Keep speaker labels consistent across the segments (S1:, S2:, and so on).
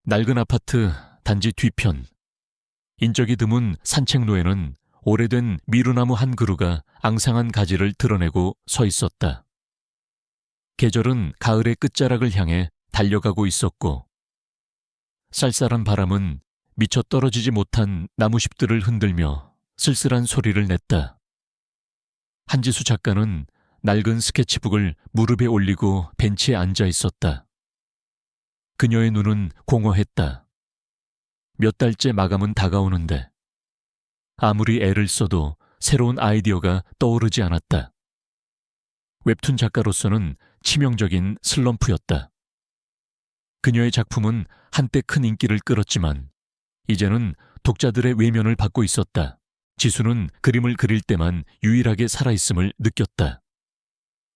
S1: 낡은 아파트 단지 뒤편. 인적이 드문 산책로에는 오래된 미루나무 한 그루가 앙상한 가지를 드러내고 서 있었다. 계절은 가을의 끝자락을 향해 달려가고 있었고, 쌀쌀한 바람은 미처 떨어지지 못한 나무잎들을 흔들며 쓸쓸한 소리를 냈다. 한지수 작가는 낡은 스케치북을 무릎에 올리고 벤치에 앉아 있었다. 그녀의 눈은 공허했다. 몇 달째 마감은 다가오는데 아무리 애를 써도 새로운 아이디어가 떠오르지 않았다. 웹툰 작가로서는 치명적인 슬럼프였다. 그녀의 작품은 한때 큰 인기를 끌었지만 이제는 독자들의 외면을 받고 있었다. 지수는 그림을 그릴 때만 유일하게 살아있음을 느꼈다.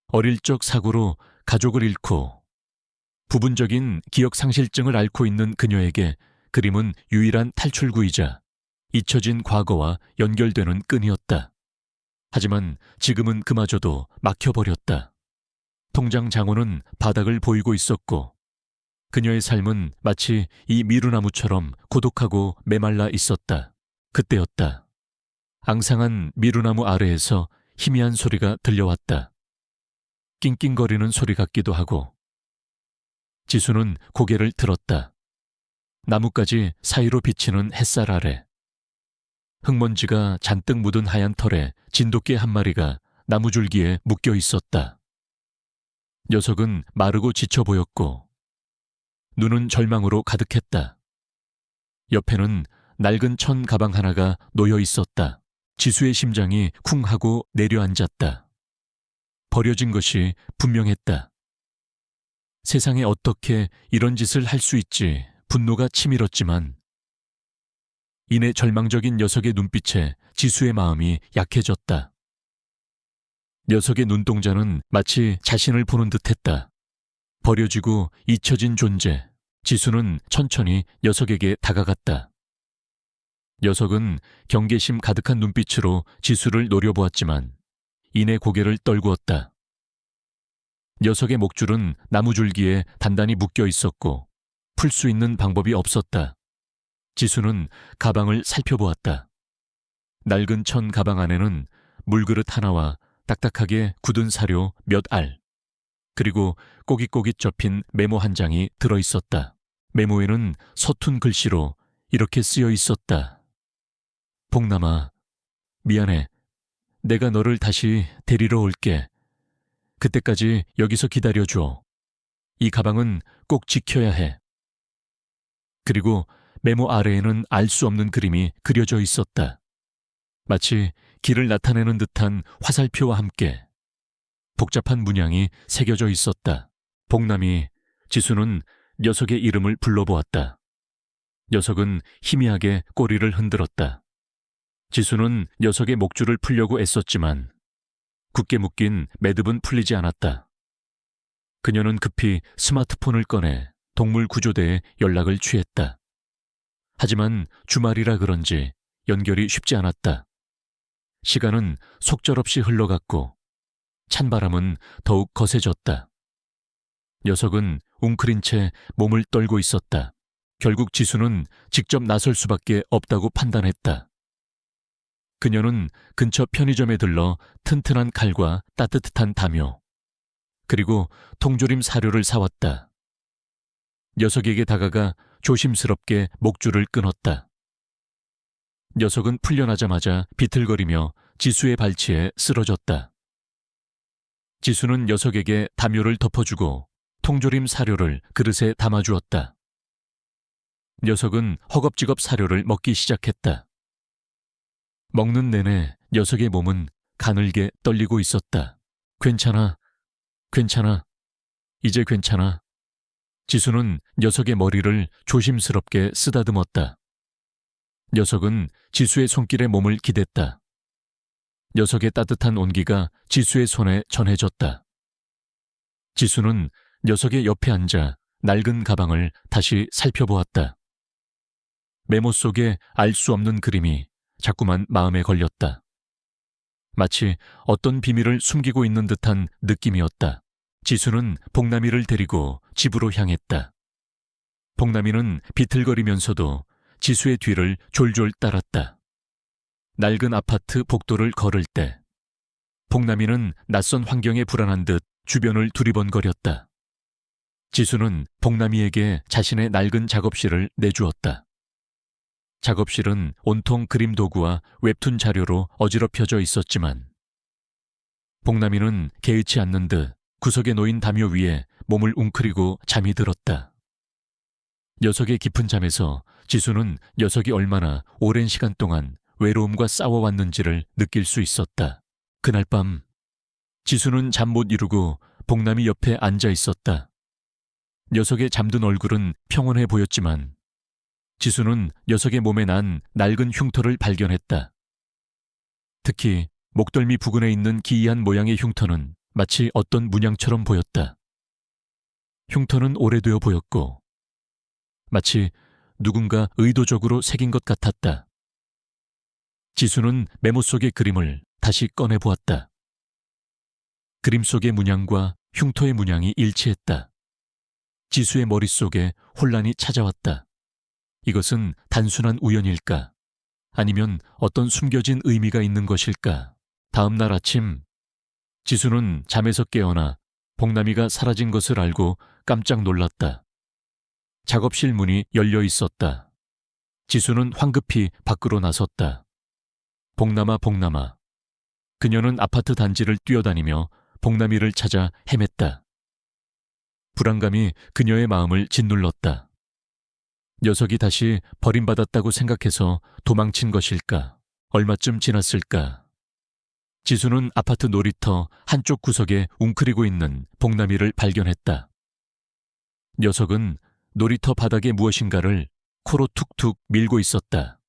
S1: 어릴 적 사고로 가족을 잃고 부분적인 기억상실증을 앓고 있는 그녀에게 그림은 유일한 탈출구이자 잊혀진 과거와 연결되는 끈이었다. 하지만 지금은 그마저도 막혀버렸다. 통장 장원은 바닥을 보이고 있었고 그녀의 삶은 마치 이 미루나무처럼 고독하고 메말라 있었다. 그때였다. 앙상한 미루나무 아래에서 희미한 소리가 들려왔다. 낑낑거리는 소리 같기도 하고. 지수는 고개를 들었다. 나뭇가지 사이로 비치는 햇살 아래. 흙먼지가 잔뜩 묻은 하얀 털에 진돗개 한 마리가 나무줄기에 묶여 있었다. 녀석은 마르고 지쳐 보였고 눈은 절망으로 가득했다. 옆에는 낡은 천 가방 하나가 놓여 있었다. 지수의 심장이 쿵 하고 내려앉았다. 버려진 것이 분명했다. 세상에 어떻게 이런 짓을 할 수 있지 분노가 치밀었지만 이내 절망적인 녀석의 눈빛에 지수의 마음이 약해졌다. 녀석의 눈동자는 마치 자신을 보는 듯했다. 버려지고 잊혀진 존재. 지수는 천천히 녀석에게 다가갔다. 녀석은 경계심 가득한 눈빛으로 지수를 노려보았지만 이내 고개를 떨구었다. 녀석의 목줄은 나무줄기에 단단히 묶여 있었고 풀 수 있는 방법이 없었다. 지수는 가방을 살펴보았다. 낡은 천 가방 안에는 물그릇 하나와 딱딱하게 굳은 사료 몇 알, 그리고 꼬깃꼬깃 접힌 메모 한 장이 들어있었다. 메모에는 서툰 글씨로 이렇게 쓰여 있었다. 복남아, 미안해. 내가 너를 다시 데리러 올게. 그때까지 여기서 기다려줘. 이 가방은 꼭 지켜야 해. 그리고 메모 아래에는 알 수 없는 그림이 그려져 있었다. 마치 길을 나타내는 듯한 화살표와 함께 복잡한 문양이 새겨져 있었다. 복남이. 지수는 녀석의 이름을 불러보았다. 녀석은 희미하게 꼬리를 흔들었다. 지수는 녀석의 목줄을 풀려고 애썼지만 굳게 묶인 매듭은 풀리지 않았다. 그녀는 급히 스마트폰을 꺼내 동물 구조대에 연락을 취했다. 하지만 주말이라 그런지 연결이 쉽지 않았다. 시간은 속절없이 흘러갔고 찬바람은 더욱 거세졌다. 녀석은 웅크린 채 몸을 떨고 있었다. 결국 지수는 직접 나설 수밖에 없다고 판단했다. 그녀는 근처 편의점에 들러 튼튼한 칼과 따뜻한 담요, 그리고 통조림 사료를 사왔다. 녀석에게 다가가 조심스럽게 목줄을 끊었다. 녀석은 풀려나자마자 비틀거리며 지수의 발치에 쓰러졌다. 지수는 녀석에게 담요를 덮어주고 통조림 사료를 그릇에 담아주었다. 녀석은 허겁지겁 사료를 먹기 시작했다. 먹는 내내 녀석의 몸은 가늘게 떨리고 있었다. 괜찮아, 괜찮아, 이제 괜찮아. 지수는 녀석의 머리를 조심스럽게 쓰다듬었다. 녀석은 지수의 손길에 몸을 기댔다. 녀석의 따뜻한 온기가 지수의 손에 전해졌다. 지수는 녀석의 옆에 앉아 낡은 가방을 다시 살펴보았다. 메모 속에 알 수 없는 그림이 자꾸만 마음에 걸렸다. 마치 어떤 비밀을 숨기고 있는 듯한 느낌이었다. 지수는 복남이를 데리고 집으로 향했다. 복남이는 비틀거리면서도 지수의 뒤를 졸졸 따랐다. 낡은 아파트 복도를 걸을 때 복남이는 낯선 환경에 불안한 듯 주변을 두리번거렸다. 지수는 복남이에게 자신의 낡은 작업실을 내주었다. 작업실은 온통 그림 도구와 웹툰 자료로 어지럽혀져 있었지만 복남이는 개의치 않는 듯 구석에 놓인 담요 위에 몸을 웅크리고 잠이 들었다. 녀석의 깊은 잠에서 지수는 녀석이 얼마나 오랜 시간 동안 외로움과 싸워왔는지를 느낄 수 있었다. 그날 밤 지수는 잠 못 이루고 복남이 옆에 앉아 있었다. 녀석의 잠든 얼굴은 평온해 보였지만 지수는 녀석의 몸에 난 낡은 흉터를 발견했다. 특히 목덜미 부근에 있는 기이한 모양의 흉터는 마치 어떤 문양처럼 보였다. 흉터는 오래되어 보였고 마치 누군가 의도적으로 새긴 것 같았다. 지수는 메모 속의 그림을 다시 꺼내보았다. 그림 속의 문양과 흉터의 문양이 일치했다. 지수의 머릿속에 혼란이 찾아왔다. 이것은 단순한 우연일까? 아니면 어떤 숨겨진 의미가 있는 것일까? 다음 날 아침, 지수는 잠에서 깨어나 복남이가 사라진 것을 알고 깜짝 놀랐다. 작업실 문이 열려 있었다. 지수는 황급히 밖으로 나섰다. 복남아, 복남아. 그녀는 아파트 단지를 뛰어다니며 복남이를 찾아 헤맸다. 불안감이 그녀의 마음을 짓눌렀다. 녀석이 다시 버림받았다고 생각해서 도망친 것일까? 얼마쯤 지났을까? 지수는 아파트 놀이터 한쪽 구석에 웅크리고 있는 복남이를 발견했다. 녀석은 놀이터 바닥에 무엇인가를 코로 툭툭 밀고 있었다.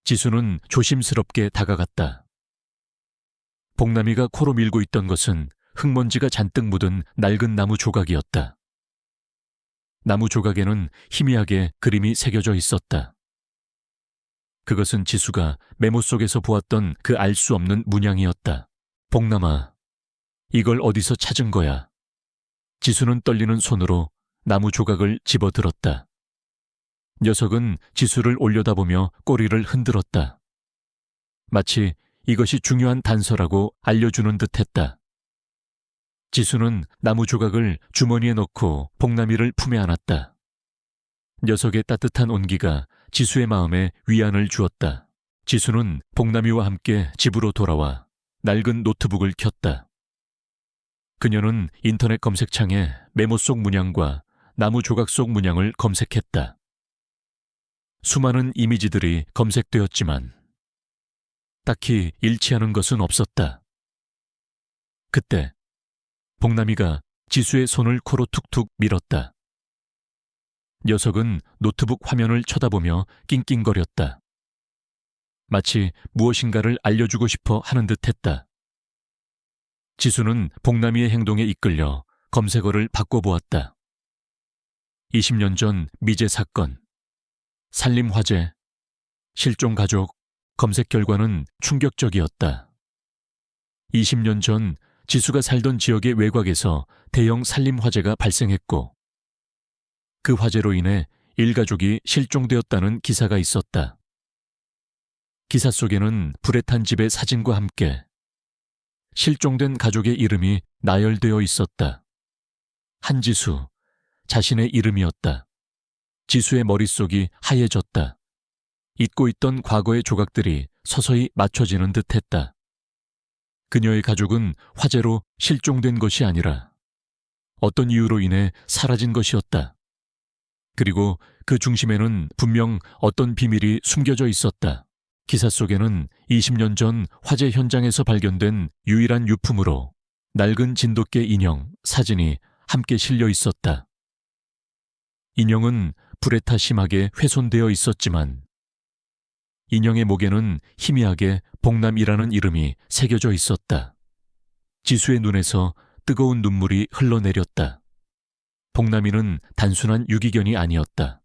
S1: 지수는 조심스럽게 다가갔다. 복남이가 코로 밀고 있던 것은 흙먼지가 잔뜩 묻은 낡은 나무 조각이었다. 나무 조각에는 희미하게 그림이 새겨져 있었다. 그것은 지수가 메모 속에서 보았던 그 알 수 없는 문양이었다. 복남아, 이걸 어디서 찾은 거야? 지수는 떨리는 손으로 나무 조각을 집어들었다. 녀석은 지수를 올려다보며 꼬리를 흔들었다. 마치 이것이 중요한 단서라고 알려주는 듯했다. 지수는 나무 조각을 주머니에 넣고 복남이를 품에 안았다. 녀석의 따뜻한 온기가 지수의 마음에 위안을 주었다. 지수는 복남이와 함께 집으로 돌아와 낡은 노트북을 켰다. 그녀는 인터넷 검색창에 메모 속 문양과 나무 조각 속 문양을 검색했다. 수많은 이미지들이 검색되었지만 딱히 일치하는 것은 없었다. 그때 복남이가 지수의 손을 코로 툭툭 밀었다. 녀석은 노트북 화면을 쳐다보며 낑낑거렸다. 마치 무엇인가를 알려주고 싶어 하는 듯했다. 지수는 복남이의 행동에 이끌려 검색어를 바꿔보았다. 20년 전 미제 사건, 살림 화재, 실종 가족. 검색 결과는 충격적이었다. 20년 전 지수가 살던 지역의 외곽에서 대형 살림 화재가 발생했고 그 화재로 인해 일가족이 실종되었다는 기사가 있었다. 기사 속에는 불에 탄 집의 사진과 함께 실종된 가족의 이름이 나열되어 있었다. 한지수, 자신의 이름이었다. 지수의 머릿속이 하얘졌다. 잊고 있던 과거의 조각들이 서서히 맞춰지는 듯했다. 그녀의 가족은 화재로 실종된 것이 아니라 어떤 이유로 인해 사라진 것이었다. 그리고 그 중심에는 분명 어떤 비밀이 숨겨져 있었다. 기사 속에는 20년 전 화재 현장에서 발견된 유일한 유품으로 낡은 진돗개 인형, 사진이 함께 실려 있었다. 인형은 불에 타 심하게 훼손되어 있었지만 인형의 목에는 희미하게 복남이라는 이름이 새겨져 있었다. 지수의 눈에서 뜨거운 눈물이 흘러내렸다. 복남이는 단순한 유기견이 아니었다.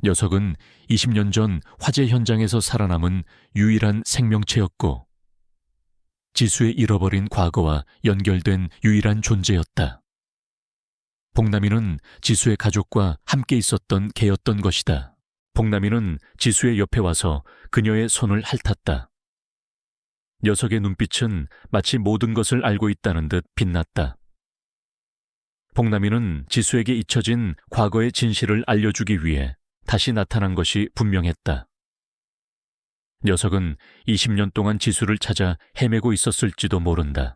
S1: 녀석은 20년 전 화재 현장에서 살아남은 유일한 생명체였고 지수의 잃어버린 과거와 연결된 유일한 존재였다. 복남이는 지수의 가족과 함께 있었던 개였던 것이다. 복남이는 지수의 옆에 와서 그녀의 손을 핥았다. 녀석의 눈빛은 마치 모든 것을 알고 있다는 듯 빛났다. 복남이는 지수에게 잊혀진 과거의 진실을 알려주기 위해 다시 나타난 것이 분명했다. 녀석은 20년 동안 지수를 찾아 헤매고 있었을지도 모른다.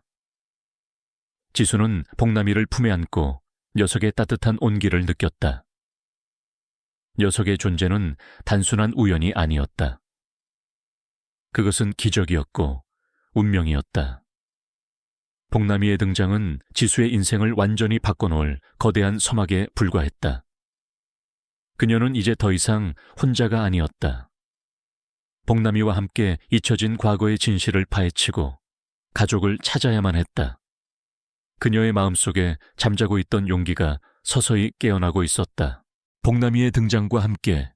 S1: 지수는 복남이를 품에 안고 녀석의 따뜻한 온기를 느꼈다. 녀석의 존재는 단순한 우연이 아니었다. 그것은 기적이었고 운명이었다. 복남이의 등장은 지수의 인생을 완전히 바꿔놓을 거대한 서막에 불과했다. 그녀는 이제 더 이상 혼자가 아니었다. 복남이와 함께 잊혀진 과거의 진실을 파헤치고 가족을 찾아야만 했다. 그녀의 마음속에 잠자고 있던 용기가 서서히 깨어나고 있었다. 복남이의 등장과 함께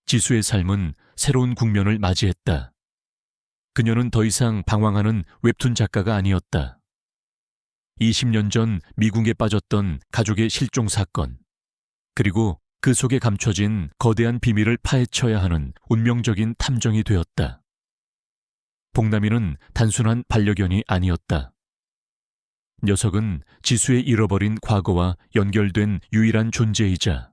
S1: 지수의 삶은 새로운 국면을 맞이했다. 그녀는 더 이상 방황하는 웹툰 작가가 아니었다. 20년 전 미궁에 빠졌던 가족의 실종 사건, 그리고 그 속에 감춰진 거대한 비밀을 파헤쳐야 하는 운명적인 탐정이 되었다. 복남이는 단순한 반려견이 아니었다. 녀석은 지수의 잃어버린 과거와 연결된 유일한 존재이자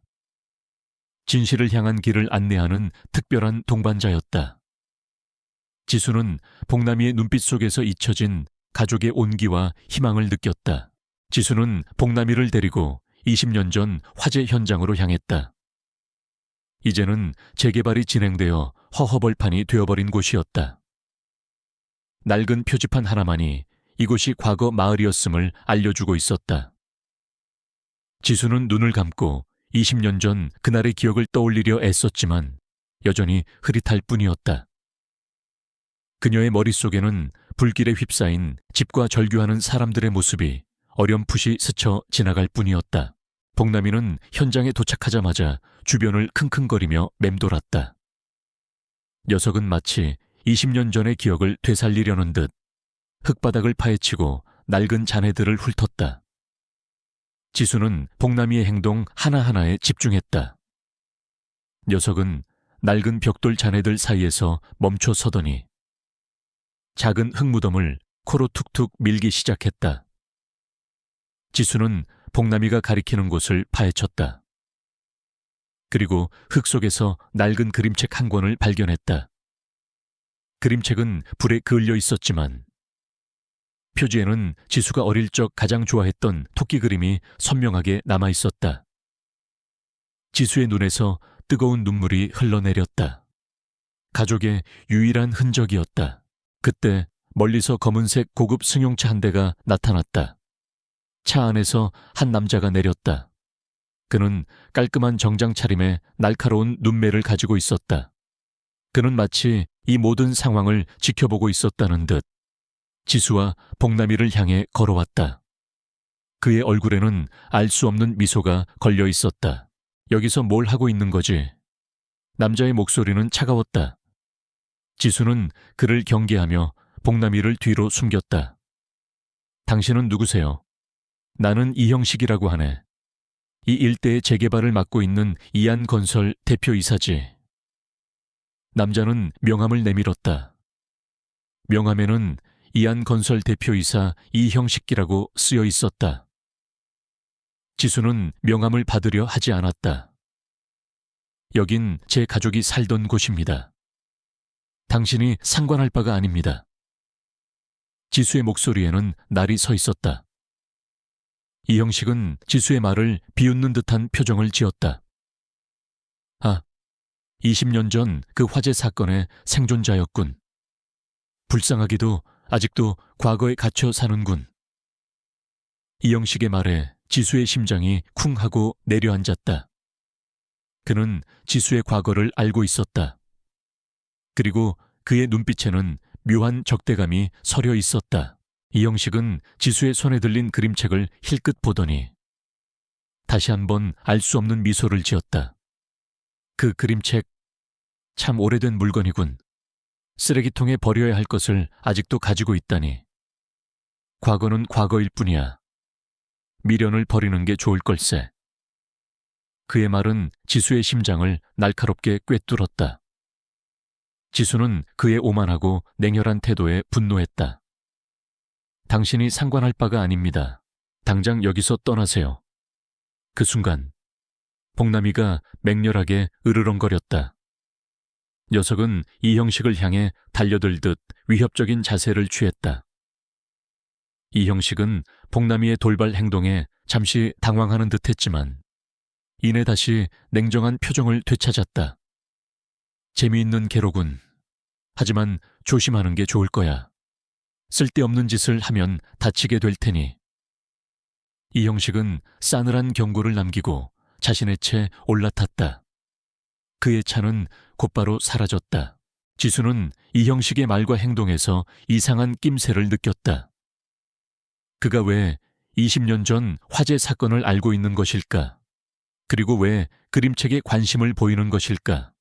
S1: 진실을 향한 길을 안내하는 특별한 동반자였다. 지수는 복남이의 눈빛 속에서 잊혀진 가족의 온기와 희망을 느꼈다. 지수는 복남이를 데리고 20년 전 화재 현장으로 향했다. 이제는 재개발이 진행되어 허허벌판이 되어버린 곳이었다. 낡은 표지판 하나만이 이곳이 과거 마을이었음을 알려주고 있었다. 지수는 눈을 감고 20년 전 그날의 기억을 떠올리려 애썼지만 여전히 흐릿할 뿐이었다. 그녀의 머릿속에는 불길에 휩싸인 집과 절규하는 사람들의 모습이 어렴풋이 스쳐 지나갈 뿐이었다. 복남이는 현장에 도착하자마자 주변을 킁킁거리며 맴돌았다. 녀석은 마치 20년 전의 기억을 되살리려는 듯 흙바닥을 파헤치고 낡은 잔해들을 훑었다. 지수는 복남이의 행동 하나하나에 집중했다. 녀석은 낡은 벽돌 잔해들 사이에서 멈춰 서더니 작은 흙무덤을 코로 툭툭 밀기 시작했다. 지수는 복남이가 가리키는 곳을 파헤쳤다. 그리고 흙 속에서 낡은 그림책 한 권을 발견했다. 그림책은 불에 그을려 있었지만 표지에는 지수가 어릴 적 가장 좋아했던 토끼 그림이 선명하게 남아 있었다. 지수의 눈에서 뜨거운 눈물이 흘러내렸다. 가족의 유일한 흔적이었다. 그때 멀리서 검은색 고급 승용차 한 대가 나타났다. 차 안에서 한 남자가 내렸다. 그는 깔끔한 정장 차림에 날카로운 눈매를 가지고 있었다. 그는 마치 이 모든 상황을 지켜보고 있었다는 듯 지수와 복남이를 향해 걸어왔다. 그의 얼굴에는 알 수 없는 미소가 걸려 있었다. 여기서 뭘 하고 있는 거지? 남자의 목소리는 차가웠다. 지수는 그를 경계하며 복남이를 뒤로 숨겼다. 당신은 누구세요? 나는 이형식이라고 하네. 이 일대의 재개발을 맡고 있는 이안건설 대표이사지. 남자는 명함을 내밀었다. 명함에는 이안건설 대표이사 이형식이라고 쓰여 있었다. 지수는 명함을 받으려 하지 않았다. 여긴 제 가족이 살던 곳입니다. 당신이 상관할 바가 아닙니다. 지수의 목소리에는 날이 서 있었다. 이형식은 지수의 말을 비웃는 듯한 표정을 지었다. 아, 20년 전 그 화재 사건의 생존자였군. 불쌍하게도 아직도 과거에 갇혀 사는군. 이형식의 말에 지수의 심장이 쿵 하고 내려앉았다. 그는 지수의 과거를 알고 있었다. 그리고 그의 눈빛에는 묘한 적대감이 서려 있었다. 이형식은 지수의 손에 들린 그림책을 힐끗 보더니 다시 한번 알 수 없는 미소를 지었다. 그 그림책 참 오래된 물건이군. 쓰레기통에 버려야 할 것을 아직도 가지고 있다니. 과거는 과거일 뿐이야. 미련을 버리는 게 좋을 걸세. 그의 말은 지수의 심장을 날카롭게 꿰뚫었다. 지수는 그의 오만하고 냉혈한 태도에 분노했다. 당신이 상관할 바가 아닙니다. 당장 여기서 떠나세요. 그 순간 복남이가 맹렬하게 으르렁거렸다. 녀석은 이형식을 향해 달려들듯 위협적인 자세를 취했다. 이형식은 복남이의 돌발 행동에 잠시 당황하는 듯했지만 이내 다시 냉정한 표정을 되찾았다. 재미있는 개로군. 하지만 조심하는 게 좋을 거야. 쓸데없는 짓을 하면 다치게 될 테니. 이형식은 싸늘한 경고를 남기고 자신의 채 올라탔다. 그의 차는 곧바로 사라졌다. 지수는 이형식의 말과 행동에서 이상한 낌새를 느꼈다. 그가 왜 20년 전 화재 사건을 알고 있는 것일까? 그리고 왜 그림책에 관심을 보이는 것일까?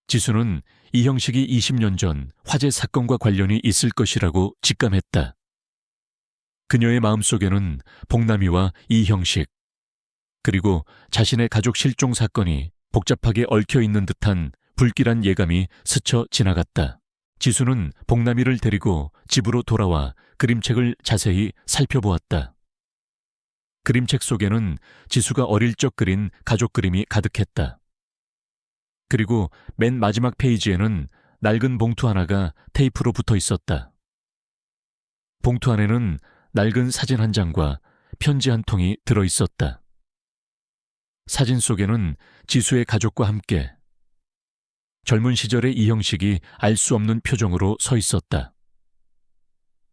S1: 지수는 이형식이 20년 전 화재 사건과 관련이 있을 것이라고 직감했다. 그녀의 마음속에는 복남이와 이형식, 그리고 자신의 가족 실종 사건이 복잡하게 얽혀있는 듯한 불길한 예감이 스쳐 지나갔다. 지수는 복남이를 데리고 집으로 돌아와 그림책을 자세히 살펴보았다. 그림책 속에는 지수가 어릴 적 그린 가족 그림이 가득했다. 그리고 맨 마지막 페이지에는 낡은 봉투 하나가 테이프로 붙어 있었다. 봉투 안에는 낡은 사진 한 장과 편지 한 통이 들어 있었다. 사진 속에는 지수의 가족과 함께 젊은 시절의 이형식이 알 수 없는 표정으로 서 있었다.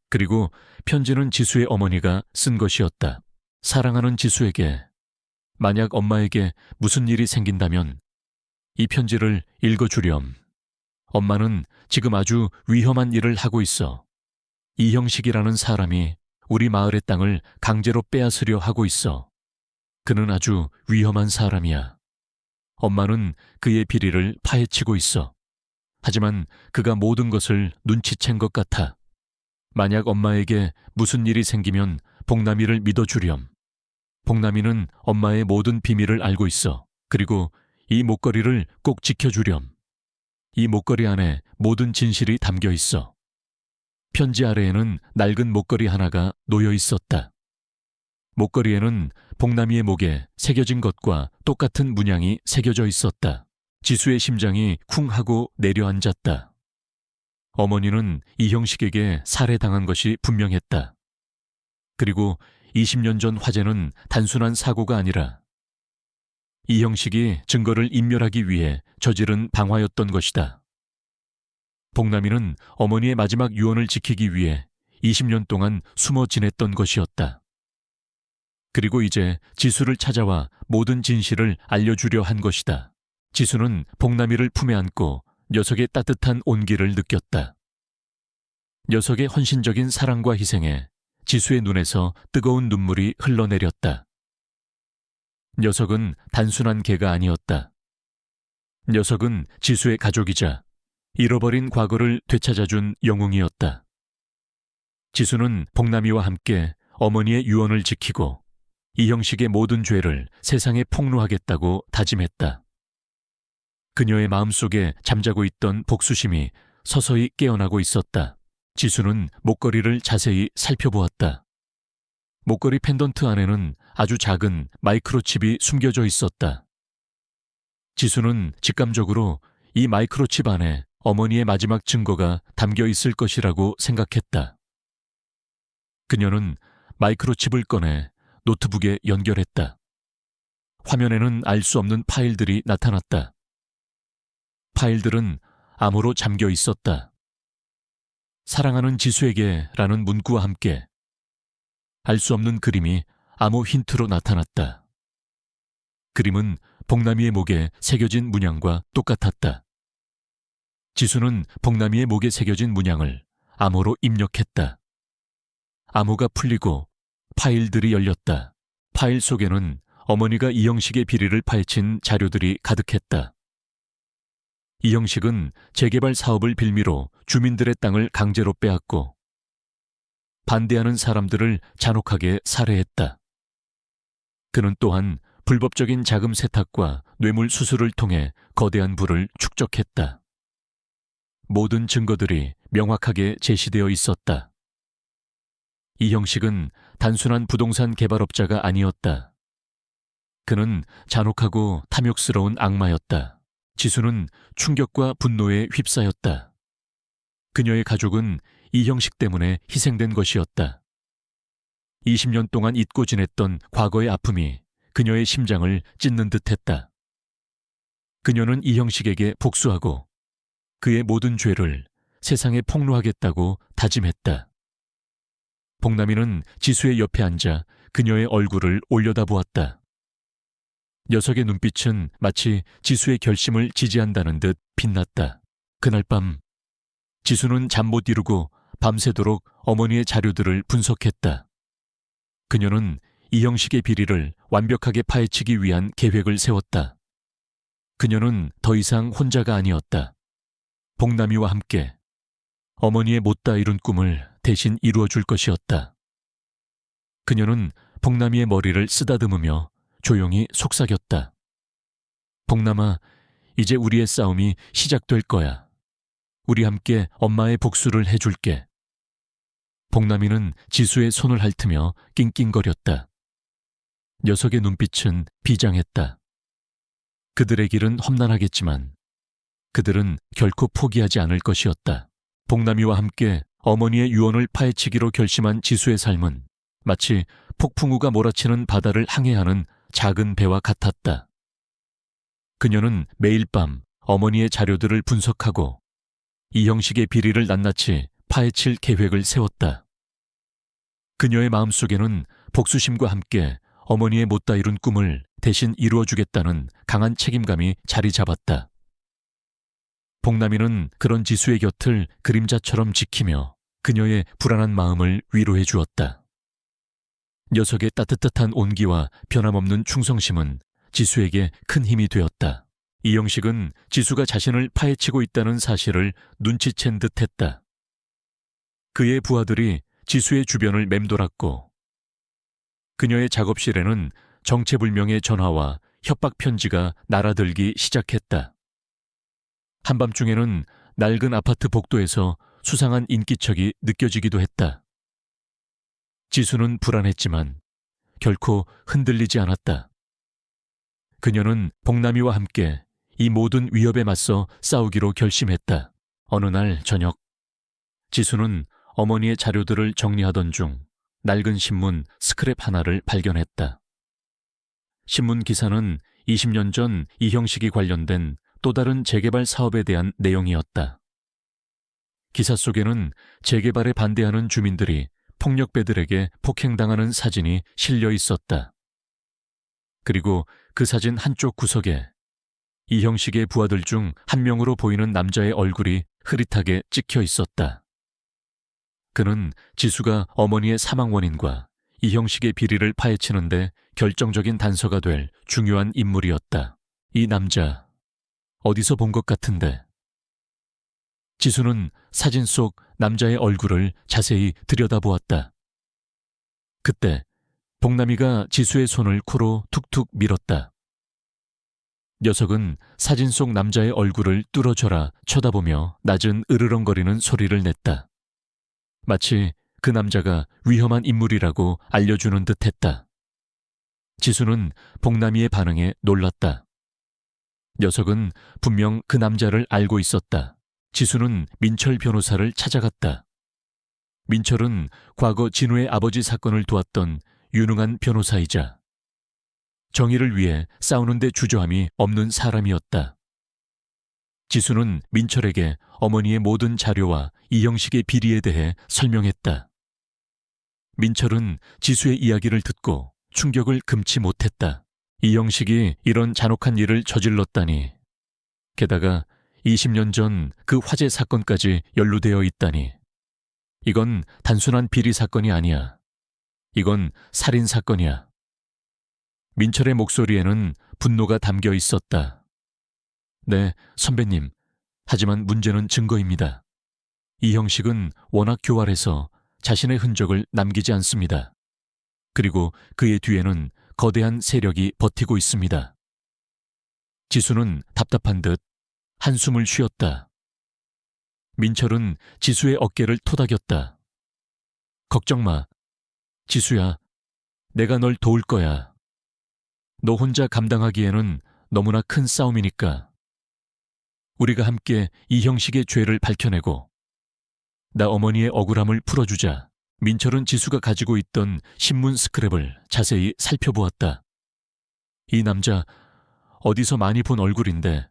S1: 그리고 편지는 지수의 어머니가 쓴 것이었다. 사랑하는 지수에게, 만약 엄마에게 무슨 일이 생긴다면 이 편지를 읽어주렴. 엄마는 지금 아주 위험한 일을 하고 있어. 이형식이라는 사람이 우리 마을의 땅을 강제로 빼앗으려 하고 있어. 그는 아주 위험한 사람이야. 엄마는 그의 비리를 파헤치고 있어. 하지만 그가 모든 것을 눈치챈 것 같아. 만약 엄마에게 무슨 일이 생기면 복남이를 믿어주렴. 복남이는 엄마의 모든 비밀을 알고 있어. 그리고 이 목걸이를 꼭 지켜주렴. 이 목걸이 안에 모든 진실이 담겨 있어. 편지 아래에는 낡은 목걸이 하나가 놓여 있었다. 목걸이에는 복남이의 목에 새겨진 것과 똑같은 문양이 새겨져 있었다. 지수의 심장이 쿵 하고 내려앉았다. 어머니는 이형식에게 살해당한 것이 분명했다. 그리고 20년 전 화재는 단순한 사고가 아니라 이형식이 증거를 인멸하기 위해 저지른 방화였던 것이다. 복남이는 어머니의 마지막 유언을 지키기 위해 20년 동안 숨어 지냈던 것이었다. 그리고 이제 지수를 찾아와 모든 진실을 알려주려 한 것이다. 지수는 복남이를 품에 안고 녀석의 따뜻한 온기를 느꼈다. 녀석의 헌신적인 사랑과 희생에 지수의 눈에서 뜨거운 눈물이 흘러내렸다. 녀석은 단순한 개가 아니었다. 녀석은 지수의 가족이자 잃어버린 과거를 되찾아준 영웅이었다. 지수는 복남이와 함께 어머니의 유언을 지키고 이형식의 모든 죄를 세상에 폭로하겠다고 다짐했다. 그녀의 마음속에 잠자고 있던 복수심이 서서히 깨어나고 있었다. 지수는 목걸이를 자세히 살펴보았다. 목걸이 펜던트 안에는 아주 작은 마이크로칩이 숨겨져 있었다. 지수는 직감적으로 이 마이크로칩 안에 어머니의 마지막 증거가 담겨 있을 것이라고 생각했다. 그녀는 마이크로칩을 꺼내 노트북에 연결했다. 화면에는 알 수 없는 파일들이 나타났다. 파일들은 암호로 잠겨 있었다. 사랑하는 지수에게 라는 문구와 함께 알 수 없는 그림이 암호 힌트로 나타났다. 그림은 복남이의 목에 새겨진 문양과 똑같았다. 지수는 복남이의 목에 새겨진 문양을 암호로 입력했다. 암호가 풀리고 파일들이 열렸다. 파일 속에는 어머니가 이형식의 비리를 파헤친 자료들이 가득했다. 이형식은 재개발 사업을 빌미로 주민들의 땅을 강제로 빼앗고 반대하는 사람들을 잔혹하게 살해했다. 그는 또한 불법적인 자금 세탁과 뇌물 수수를 통해 거대한 부를 축적했다. 모든 증거들이 명확하게 제시되어 있었다. 이형식은 단순한 부동산 개발업자가 아니었다. 그는 잔혹하고 탐욕스러운 악마였다. 지수는 충격과 분노에 휩싸였다. 그녀의 가족은 이형식 때문에 희생된 것이었다. 20년 동안 잊고 지냈던 과거의 아픔이 그녀의 심장을 찢는 듯했다. 그녀는 이형식에게 복수하고 그의 모든 죄를 세상에 폭로하겠다고 다짐했다. 복남이는 지수의 옆에 앉아 그녀의 얼굴을 올려다보았다. 녀석의 눈빛은 마치 지수의 결심을 지지한다는 듯 빛났다. 그날 밤 지수는 잠 못 이루고 밤새도록 어머니의 자료들을 분석했다. 그녀는 이형식의 비리를 완벽하게 파헤치기 위한 계획을 세웠다. 그녀는 더 이상 혼자가 아니었다. 복남이와 함께 어머니의 못다 이룬 꿈을 대신 이루어줄 것이었다. 그녀는 복남이의 머리를 쓰다듬으며 조용히 속삭였다. 복남아, 이제 우리의 싸움이 시작될 거야. 우리 함께 엄마의 복수를 해줄게. 복남이는 지수의 손을 핥으며 낑낑거렸다. 녀석의 눈빛은 비장했다. 그들의 길은 험난하겠지만 그들은 결코 포기하지 않을 것이었다. 복남이와 함께 어머니의 유언을 파헤치기로 결심한 지수의 삶은 마치 폭풍우가 몰아치는 바다를 항해하는 작은 배와 같았다. 그녀는 매일 밤 어머니의 자료들을 분석하고 이형식의 비리를 낱낱이 파헤칠 계획을 세웠다. 그녀의 마음속에는 복수심과 함께 어머니의 못다 이룬 꿈을 대신 이루어주겠다는 강한 책임감이 자리 잡았다. 복남이는 그런 지수의 곁을 그림자처럼 지키며 그녀의 불안한 마음을 위로해 주었다. 녀석의 따뜻한 온기와 변함없는 충성심은 지수에게 큰 힘이 되었다. 이형식은 지수가 자신을 파헤치고 있다는 사실을 눈치챈 듯했다. 그의 부하들이 지수의 주변을 맴돌았고 그녀의 작업실에는 정체불명의 전화와 협박 편지가 날아들기 시작했다. 한밤중에는 낡은 아파트 복도에서 수상한 인기척이 느껴지기도 했다. 지수는 불안했지만 결코 흔들리지 않았다. 그녀는 복남이와 함께 이 모든 위협에 맞서 싸우기로 결심했다. 어느 날 저녁, 지수는 어머니의 자료들을 정리하던 중 낡은 신문 스크랩 하나를 발견했다. 신문 기사는 20년 전 이형식이 관련된 또 다른 재개발 사업에 대한 내용이었다. 기사 속에는 재개발에 반대하는 주민들이 폭력배들에게 폭행당하는 사진이 실려 있었다. 그리고 그 사진 한쪽 구석에 이형식의 부하들 중 한 명으로 보이는 남자의 얼굴이 흐릿하게 찍혀 있었다. 그는 지수가 어머니의 사망 원인과 이형식의 비리를 파헤치는데 결정적인 단서가 될 중요한 인물이었다. 이 남자, 어디서 본 것 같은데. 지수는 사진 속 남자의 얼굴을 자세히 들여다보았다. 그때 복남이가 지수의 손을 코로 툭툭 밀었다. 녀석은 사진 속 남자의 얼굴을 뚫어져라 쳐다보며 낮은 으르렁거리는 소리를 냈다. 마치 그 남자가 위험한 인물이라고 알려주는 듯했다. 지수는 복남이의 반응에 놀랐다. 녀석은 분명 그 남자를 알고 있었다. 지수는 민철 변호사를 찾아갔다. 민철은 과거 진우의 아버지 사건을 도왔던 유능한 변호사이자 정의를 위해 싸우는데 주저함이 없는 사람이었다. 지수는 민철에게 어머니의 모든 자료와 이형식의 비리에 대해 설명했다. 민철은 지수의 이야기를 듣고 충격을 금치 못했다. 이형식이 이런 잔혹한 일을 저질렀다니. 게다가 20년 전 그 화재 사건까지 연루되어 있다니. 이건 단순한 비리 사건이 아니야. 이건 살인 사건이야. 민철의 목소리에는 분노가 담겨 있었다. 네, 선배님. 하지만 문제는 증거입니다. 이형식은 워낙 교활해서 자신의 흔적을 남기지 않습니다. 그리고 그의 뒤에는 거대한 세력이 버티고 있습니다. 지수는 답답한 듯 한숨을 쉬었다. 민철은 지수의 어깨를 토닥였다. 걱정 마. 지수야, 내가 널 도울 거야. 너 혼자 감당하기에는 너무나 큰 싸움이니까. 우리가 함께 이 형식의 죄를 밝혀내고 나 어머니의 억울함을 풀어주자. 민철은 지수가 가지고 있던 신문 스크랩을 자세히 살펴보았다. 이 남자 어디서 많이 본 얼굴인데.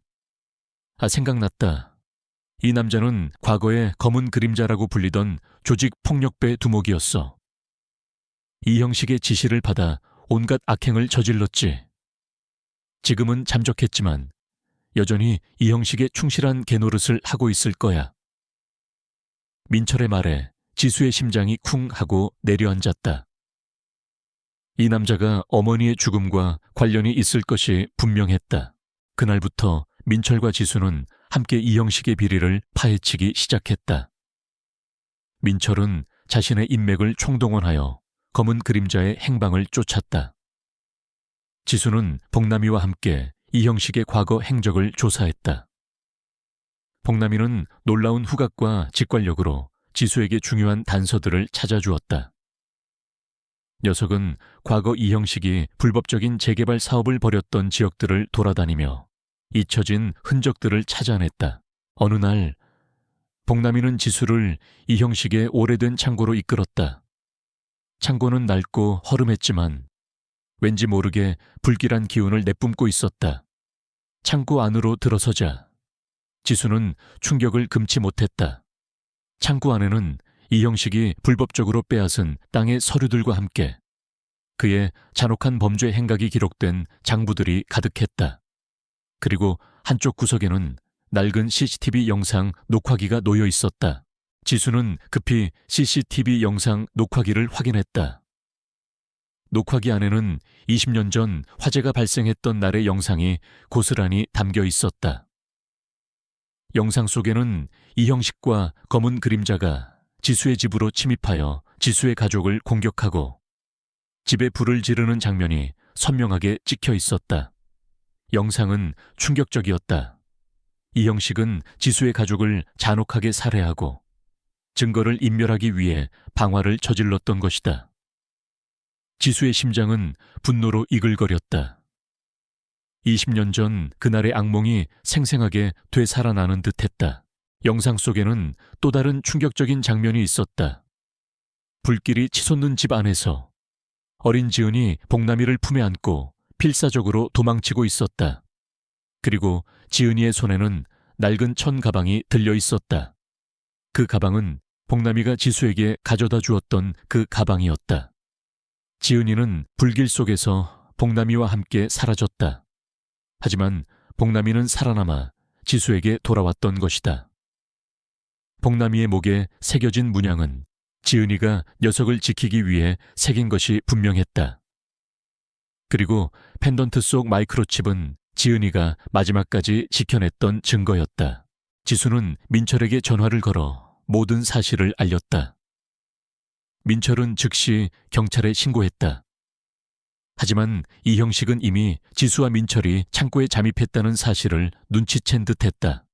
S1: 생각났다. 이 남자는 과거에 검은 그림자라고 불리던 조직 폭력배 두목이었어. 이 형식의 지시를 받아 온갖 악행을 저질렀지. 지금은 잠적했지만 여전히 이 형식에 충실한 개노릇을 하고 있을 거야. 민철의 말에 지수의 심장이 쿵 하고 내려앉았다. 이 남자가 어머니의 죽음과 관련이 있을 것이 분명했다. 그날부터 민철과 지수는 함께 이 형식의 비리를 파헤치기 시작했다. 민철은 자신의 인맥을 총동원하여 검은 그림자의 행방을 쫓았다. 지수는 복남이와 함께 이 형식의 과거 행적을 조사했다. 복남이는 놀라운 후각과 직관력으로 지수에게 중요한 단서들을 찾아주었다. 녀석은 과거 이 형식이 불법적인 재개발 사업을 벌였던 지역들을 돌아다니며 잊혀진 흔적들을 찾아냈다. 어느 날 복남이는 지수를 이 형식의 오래된 창고로 이끌었다. 창고는 낡고 허름했지만 왠지 모르게 불길한 기운을 내뿜고 있었다. 창고 안으로 들어서자 지수는 충격을 금치 못했다. 창고 안에는 이 형식이 불법적으로 빼앗은 땅의 서류들과 함께 그의 잔혹한 범죄 행각이 기록된 장부들이 가득했다. 그리고 한쪽 구석에는 낡은 CCTV 영상 녹화기가 놓여 있었다. 지수는 급히 CCTV 영상 녹화기를 확인했다. 녹화기 안에는 20년 전 화재가 발생했던 날의 영상이 고스란히 담겨 있었다. 영상 속에는 이 형식과 검은 그림자가 지수의 집으로 침입하여 지수의 가족을 공격하고 집에 불을 지르는 장면이 선명하게 찍혀 있었다. 영상은 충격적이었다. 이 형식은 지수의 가족을 잔혹하게 살해하고 증거를 인멸하기 위해 방화를 저질렀던 것이다. 지수의 심장은 분노로 이글거렸다. 20년 전 그날의 악몽이 생생하게 되살아나는 듯했다. 영상 속에는 또 다른 충격적인 장면이 있었다. 불길이 치솟는 집 안에서 어린 지은이 복남이를 품에 안고 필사적으로 도망치고 있었다. 그리고 지은이의 손에는 낡은 천 가방이 들려 있었다. 그 가방은 복남이가 지수에게 가져다 주었던 그 가방이었다. 지은이는 불길 속에서 복남이와 함께 사라졌다. 하지만 복남이는 살아남아 지수에게 돌아왔던 것이다. 복남이의 목에 새겨진 문양은 지은이가 녀석을 지키기 위해 새긴 것이 분명했다. 그리고 펜던트 속 마이크로칩은 지은이가 마지막까지 지켜냈던 증거였다. 지수는 민철에게 전화를 걸어 모든 사실을 알렸다. 민철은 즉시 경찰에 신고했다. 하지만 이 형식은 이미 지수와 민철이 창고에 잠입했다는 사실을 눈치챈 듯했다.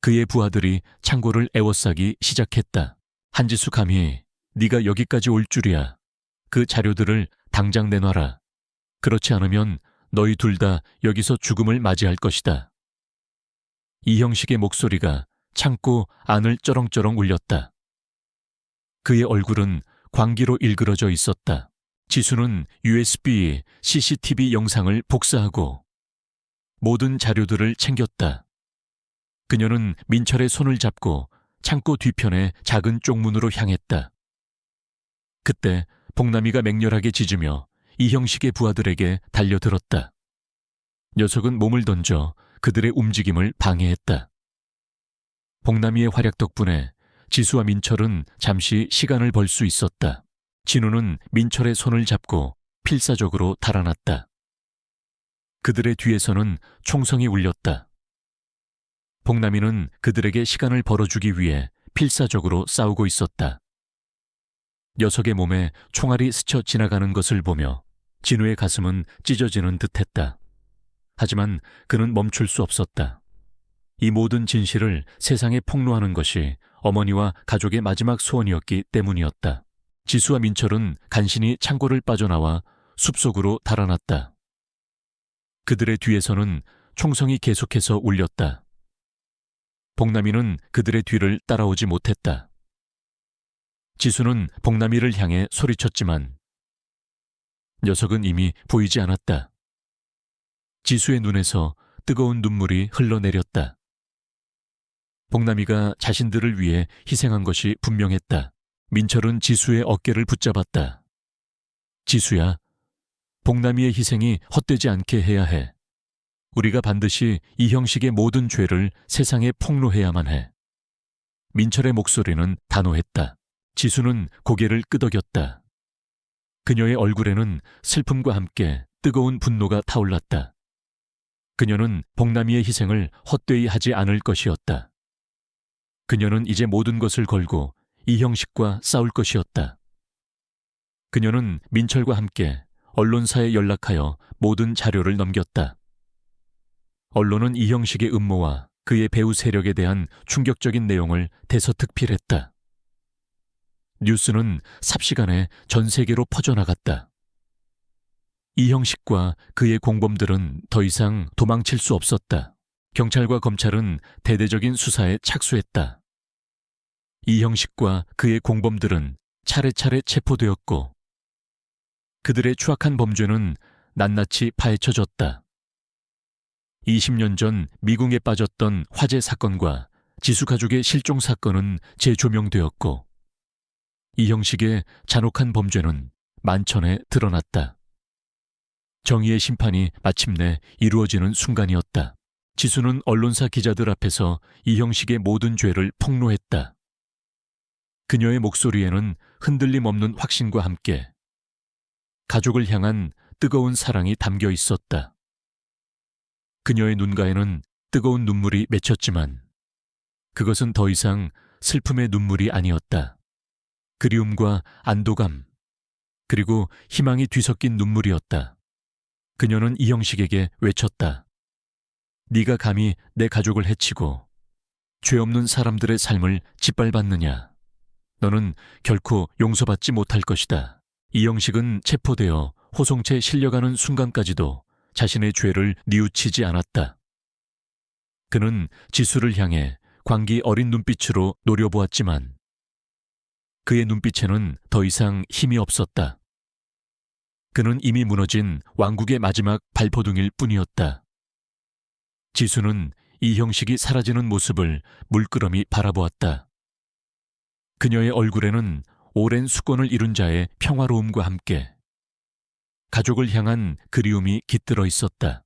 S1: 그의 부하들이 창고를 에워싸기 시작했다. 한지수 감히 네가 여기까지 올 줄이야. 그 자료들을 당장 내놔라. 그렇지 않으면 너희 둘 다 여기서 죽음을 맞이할 것이다. 이 형식의 목소리가 창고 안을 쩌렁쩌렁 울렸다. 그의 얼굴은 광기로 일그러져 있었다. 지수는 USB, CCTV 영상을 복사하고 모든 자료들을 챙겼다. 그녀는 민철의 손을 잡고 창고 뒤편의 작은 쪽문으로 향했다. 그때 복남이가 맹렬하게 짖으며 이 형식의 부하들에게 달려들었다. 녀석은 몸을 던져 그들의 움직임을 방해했다. 복남이의 활약 덕분에 지수와 민철은 잠시 시간을 벌 수 있었다. 진우는 민철의 손을 잡고 필사적으로 달아났다. 그들의 뒤에서는 총성이 울렸다. 복남이는 그들에게 시간을 벌어주기 위해 필사적으로 싸우고 있었다. 녀석의 몸에 총알이 스쳐 지나가는 것을 보며 진우의 가슴은 찢어지는 듯했다. 하지만 그는 멈출 수 없었다. 이 모든 진실을 세상에 폭로하는 것이 어머니와 가족의 마지막 소원이었기 때문이었다. 지수와 민철은 간신히 창고를 빠져나와 숲속으로 달아났다. 그들의 뒤에서는 총성이 계속해서 울렸다. 복남이는 그들의 뒤를 따라오지 못했다. 지수는 복남이를 향해 소리쳤지만 녀석은 이미 보이지 않았다. 지수의 눈에서 뜨거운 눈물이 흘러내렸다. 복남이가 자신들을 위해 희생한 것이 분명했다. 민철은 지수의 어깨를 붙잡았다. 지수야, 복남이의 희생이 헛되지 않게 해야 해. 우리가 반드시 이 형식의 모든 죄를 세상에 폭로해야만 해. 민철의 목소리는 단호했다. 지수는 고개를 끄덕였다. 그녀의 얼굴에는 슬픔과 함께 뜨거운 분노가 타올랐다. 그녀는 복남이의 희생을 헛되이 하지 않을 것이었다. 그녀는 이제 모든 것을 걸고 이 형식과 싸울 것이었다. 그녀는 민철과 함께 언론사에 연락하여 모든 자료를 넘겼다. 언론은 이 형식의 음모와 그의 배후 세력에 대한 충격적인 내용을 대서특필했다. 뉴스는 삽시간에 전 세계로 퍼져나갔다. 이 형식과 그의 공범들은 더 이상 도망칠 수 없었다. 경찰과 검찰은 대대적인 수사에 착수했다. 이 형식과 그의 공범들은 차례차례 체포되었고 그들의 추악한 범죄는 낱낱이 파헤쳐졌다. 20년 전 미궁에 빠졌던 화재 사건과 지수 가족의 실종 사건은 재조명되었고 이 형식의 잔혹한 범죄는 만천에 드러났다. 정의의 심판이 마침내 이루어지는 순간이었다. 지수는 언론사 기자들 앞에서 이 형식의 모든 죄를 폭로했다. 그녀의 목소리에는 흔들림 없는 확신과 함께 가족을 향한 뜨거운 사랑이 담겨 있었다. 그녀의 눈가에는 뜨거운 눈물이 맺혔지만 그것은 더 이상 슬픔의 눈물이 아니었다. 그리움과 안도감, 그리고 희망이 뒤섞인 눈물이었다. 그녀는 이 형식에게 외쳤다. 네가 감히 내 가족을 해치고 죄 없는 사람들의 삶을 짓밟았느냐. 너는 결코 용서받지 못할 것이다. 이 형식은 체포되어 호송체에 실려가는 순간까지도 자신의 죄를 뉘우치지 않았다. 그는 지수를 향해 광기 어린 눈빛으로 노려보았지만 그의 눈빛에는 더 이상 힘이 없었다. 그는 이미 무너진 왕국의 마지막 발버둥일 뿐이었다. 지수는 이 형식이 사라지는 모습을 물끄러미 바라보았다. 그녀의 얼굴에는 오랜 수건을 이룬 자의 평화로움과 함께 가족을 향한 그리움이 깃들어 있었다.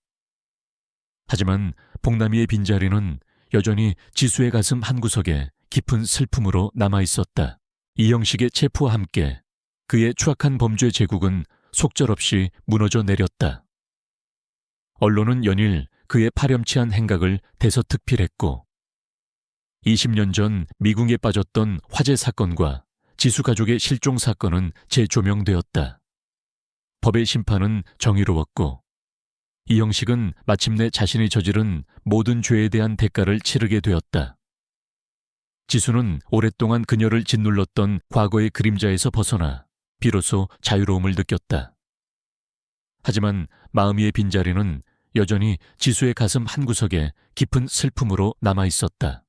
S1: 하지만 복남이의 빈자리는 여전히 지수의 가슴 한구석에 깊은 슬픔으로 남아 있었다. 이 형식의 체포와 함께 그의 추악한 범죄 제국은 속절없이 무너져 내렸다. 언론은 연일 그의 파렴치한 행각을 대서특필했고 20년 전 미궁에 빠졌던 화재 사건과 지수 가족의 실종 사건은 재조명되었다. 법의 심판은 정의로웠고 이 형식은 마침내 자신이 저지른 모든 죄에 대한 대가를 치르게 되었다. 지수는 오랫동안 그녀를 짓눌렀던 과거의 그림자에서 벗어나 비로소 자유로움을 느꼈다. 하지만 마음의 빈자리는 여전히 지수의 가슴 한구석에 깊은 슬픔으로 남아 있었다.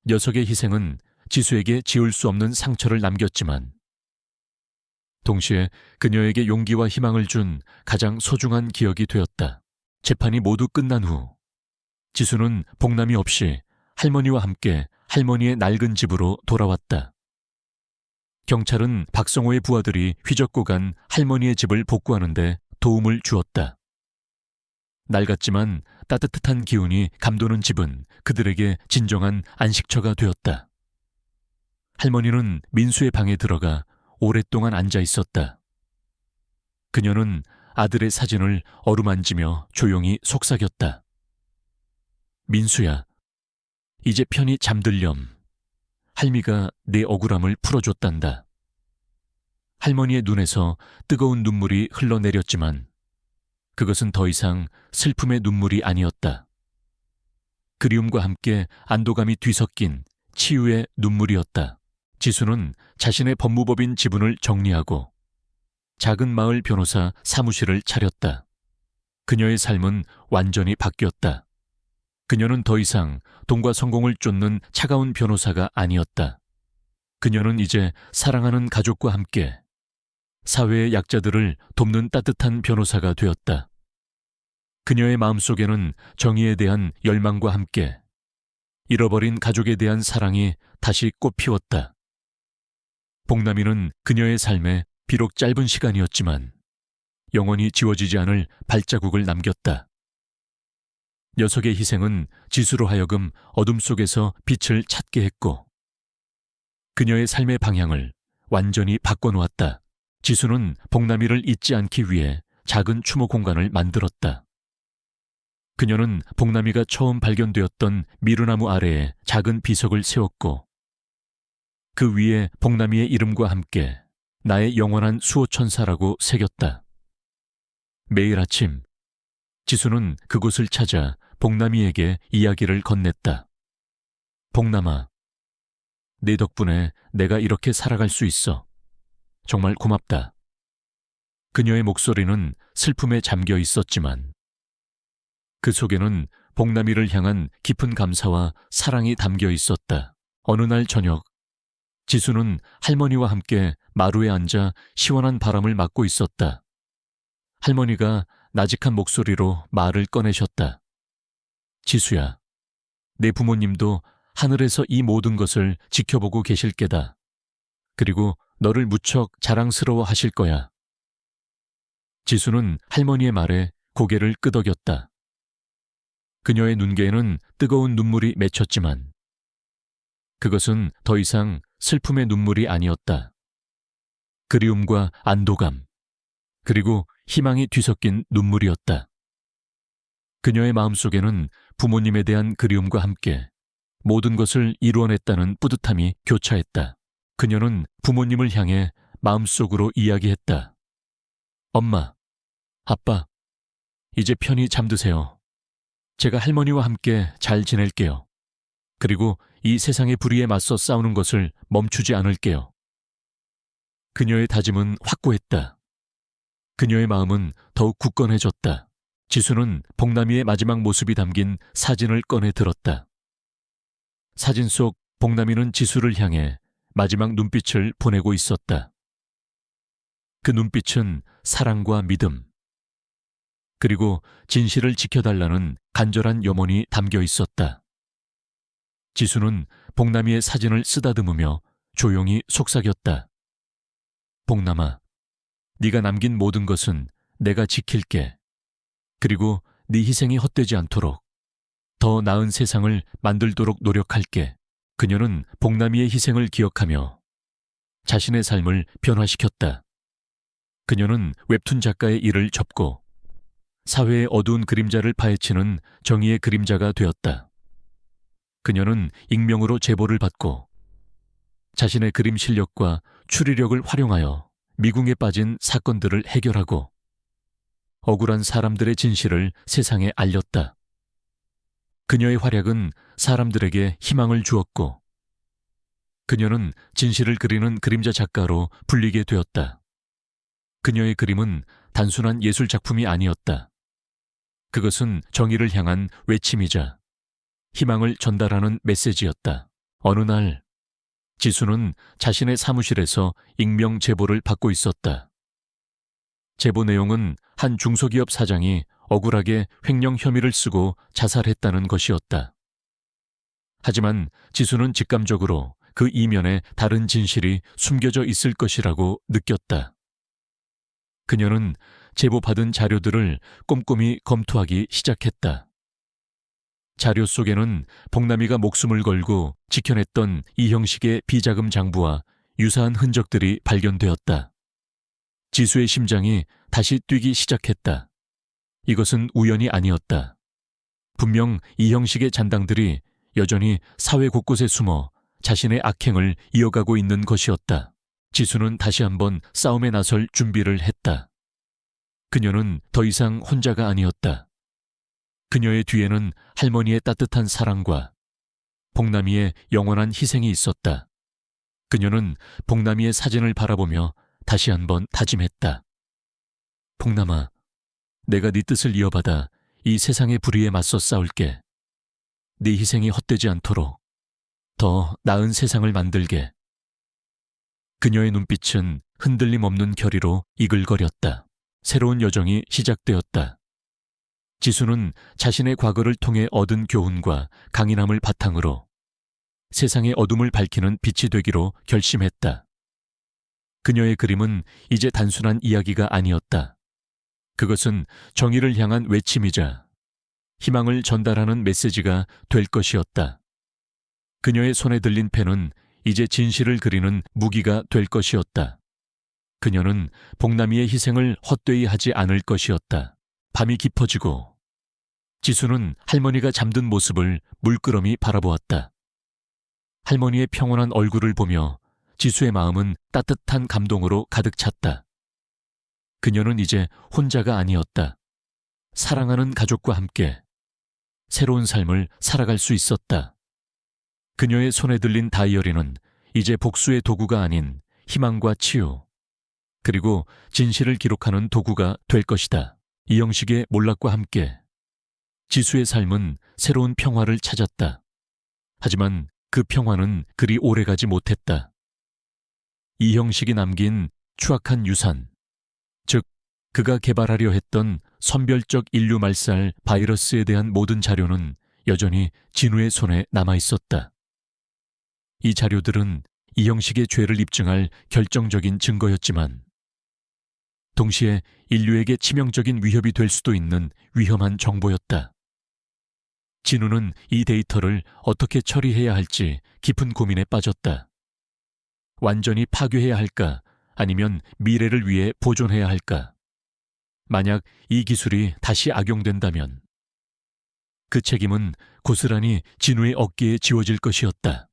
S1: 녀석의 희생은 지수에게 지울 수 없는 상처를 남겼지만 동시에 그녀에게 용기와 희망을 준 가장 소중한 기억이 되었다. 재판이 모두 끝난 후 지수는 복남이 없이 할머니와 함께 할머니의 낡은 집으로 돌아왔다. 경찰은 박성호의 부하들이 휘젓고 간 할머니의 집을 복구하는데 도움을 주었다. 낡았지만 따뜻한 기운이 감도는 집은 그들에게 진정한 안식처가 되었다. 할머니는 민수의 방에 들어가 오랫동안 앉아 있었다. 그녀는 아들의 사진을 어루만지며 조용히 속삭였다. 민수야, 이제 편히 잠들렴. 할미가 내 억울함을 풀어줬단다. 할머니의 눈에서 뜨거운 눈물이 흘러내렸지만 그것은 더 이상 슬픔의 눈물이 아니었다. 그리움과 함께 안도감이 뒤섞인 치유의 눈물이었다. 지수는 자신의 법무법인 지분을 정리하고 작은 마을 변호사 사무실을 차렸다. 그녀의 삶은 완전히 바뀌었다. 그녀는 더 이상 돈과 성공을 쫓는 차가운 변호사가 아니었다. 그녀는 이제 사랑하는 가족과 함께 사회의 약자들을 돕는 따뜻한 변호사가 되었다. 그녀의 마음속에는 정의에 대한 열망과 함께 잃어버린 가족에 대한 사랑이 다시 꽃피웠다. 복남이는 그녀의 삶에 비록 짧은 시간이었지만 영원히 지워지지 않을 발자국을 남겼다. 녀석의 희생은 지수로 하여금 어둠 속에서 빛을 찾게 했고 그녀의 삶의 방향을 완전히 바꿔놓았다. 지수는 복남이를 잊지 않기 위해 작은 추모 공간을 만들었다. 그녀는 복남이가 처음 발견되었던 미루나무 아래에 작은 비석을 세웠고 그 위에 복남이의 이름과 함께 나의 영원한 수호천사라고 새겼다. 매일 아침 지수는 그곳을 찾아 복남이에게 이야기를 건넸다. 복남아, 네 덕분에 내가 이렇게 살아갈 수 있어. 정말 고맙다. 그녀의 목소리는 슬픔에 잠겨 있었지만 그 속에는 복남이를 향한 깊은 감사와 사랑이 담겨 있었다. 어느 날 저녁, 지수는 할머니와 함께 마루에 앉아 시원한 바람을 맞고 있었다. 할머니가 나직한 목소리로 말을 꺼내셨다. 지수야, 내 부모님도 하늘에서 이 모든 것을 지켜보고 계실 게다. 그리고 너를 무척 자랑스러워 하실 거야. 지수는 할머니의 말에 고개를 끄덕였다. 그녀의 눈계에는 뜨거운 눈물이 맺혔지만 그것은 더 이상 슬픔의 눈물이 아니었다. 그리움과 안도감, 그리고 희망이 뒤섞인 눈물이었다. 그녀의 마음속에는 부모님에 대한 그리움과 함께 모든 것을 이루어냈다는 뿌듯함이 교차했다. 그녀는 부모님을 향해 마음속으로 이야기했다. 엄마, 아빠, 이제 편히 잠드세요. 제가 할머니와 함께 잘 지낼게요. 그리고 이 세상의 불의에 맞서 싸우는 것을 멈추지 않을게요. 그녀의 다짐은 확고했다. 그녀의 마음은 더욱 굳건해졌다. 지수는 복남이의 마지막 모습이 담긴 사진을 꺼내 들었다. 사진 속 복남이는 지수를 향해 마지막 눈빛을 보내고 있었다. 그 눈빛은 사랑과 믿음, 그리고 진실을 지켜달라는 간절한 염원이 담겨 있었다. 지수는 복남이의 사진을 쓰다듬으며 조용히 속삭였다. 복남아, 네가 남긴 모든 것은 내가 지킬게. 그리고 네 희생이 헛되지 않도록 더 나은 세상을 만들도록 노력할게. 그녀는 복남이의 희생을 기억하며 자신의 삶을 변화시켰다. 그녀는 웹툰 작가의 일을 접고 사회의 어두운 그림자를 파헤치는 정의의 그림자가 되었다. 그녀는 익명으로 제보를 받고 자신의 그림 실력과 추리력을 활용하여 미궁에 빠진 사건들을 해결하고 억울한 사람들의 진실을 세상에 알렸다. 그녀의 활약은 사람들에게 희망을 주었고 그녀는 진실을 그리는 그림자 작가로 불리게 되었다. 그녀의 그림은 단순한 예술 작품이 아니었다. 그것은 정의를 향한 외침이자 희망을 전달하는 메시지였다. 어느 날 지수는 자신의 사무실에서 익명 제보를 받고 있었다. 제보 내용은 한 중소기업 사장이 억울하게 횡령 혐의를 쓰고 자살했다는 것이었다. 하지만 지수는 직감적으로 그 이면에 다른 진실이 숨겨져 있을 것이라고 느꼈다. 그녀는 제보받은 자료들을 꼼꼼히 검토하기 시작했다. 자료 속에는 복남이가 목숨을 걸고 지켜냈던 이 형식의 비자금 장부와 유사한 흔적들이 발견되었다. 지수의 심장이 다시 뛰기 시작했다. 이것은 우연이 아니었다. 분명 이 형식의 잔당들이 여전히 사회 곳곳에 숨어 자신의 악행을 이어가고 있는 것이었다. 지수는 다시 한번 싸움에 나설 준비를 했다. 그녀는 더 이상 혼자가 아니었다. 그녀의 뒤에는 할머니의 따뜻한 사랑과 복남이의 영원한 희생이 있었다. 그녀는 복남이의 사진을 바라보며 다시 한번 다짐했다. 복남아, 내가 네 뜻을 이어받아 이 세상의 불의에 맞서 싸울게. 네 희생이 헛되지 않도록 더 나은 세상을 만들게. 그녀의 눈빛은 흔들림 없는 결의로 이글거렸다. 새로운 여정이 시작되었다. 지수는 자신의 과거를 통해 얻은 교훈과 강인함을 바탕으로 세상의 어둠을 밝히는 빛이 되기로 결심했다. 그녀의 그림은 이제 단순한 이야기가 아니었다. 그것은 정의를 향한 외침이자 희망을 전달하는 메시지가 될 것이었다. 그녀의 손에 들린 펜은 이제 진실을 그리는 무기가 될 것이었다. 그녀는 복남이의 희생을 헛되이 하지 않을 것이었다. 밤이 깊어지고 지수는 할머니가 잠든 모습을 물끄러미 바라보았다. 할머니의 평온한 얼굴을 보며 지수의 마음은 따뜻한 감동으로 가득 찼다. 그녀는 이제 혼자가 아니었다. 사랑하는 가족과 함께 새로운 삶을 살아갈 수 있었다. 그녀의 손에 들린 다이어리는 이제 복수의 도구가 아닌 희망과 치유, 그리고 진실을 기록하는 도구가 될 것이다. 이영식의 몰락과 함께 지수의 삶은 새로운 평화를 찾았다. 하지만 그 평화는 그리 오래가지 못했다. 이형식이 남긴 추악한 유산, 즉 그가 개발하려 했던 선별적 인류 말살 바이러스에 대한 모든 자료는 여전히 진우의 손에 남아있었다. 이 자료들은 이형식의 죄를 입증할 결정적인 증거였지만 동시에 인류에게 치명적인 위협이 될 수도 있는 위험한 정보였다. 진우는 이 데이터를 어떻게 처리해야 할지 깊은 고민에 빠졌다. 완전히 파괴해야 할까, 아니면 미래를 위해 보존해야 할까? 만약 이 기술이 다시 악용된다면 그 책임은 고스란히 진우의 어깨에 지워질 것이었다.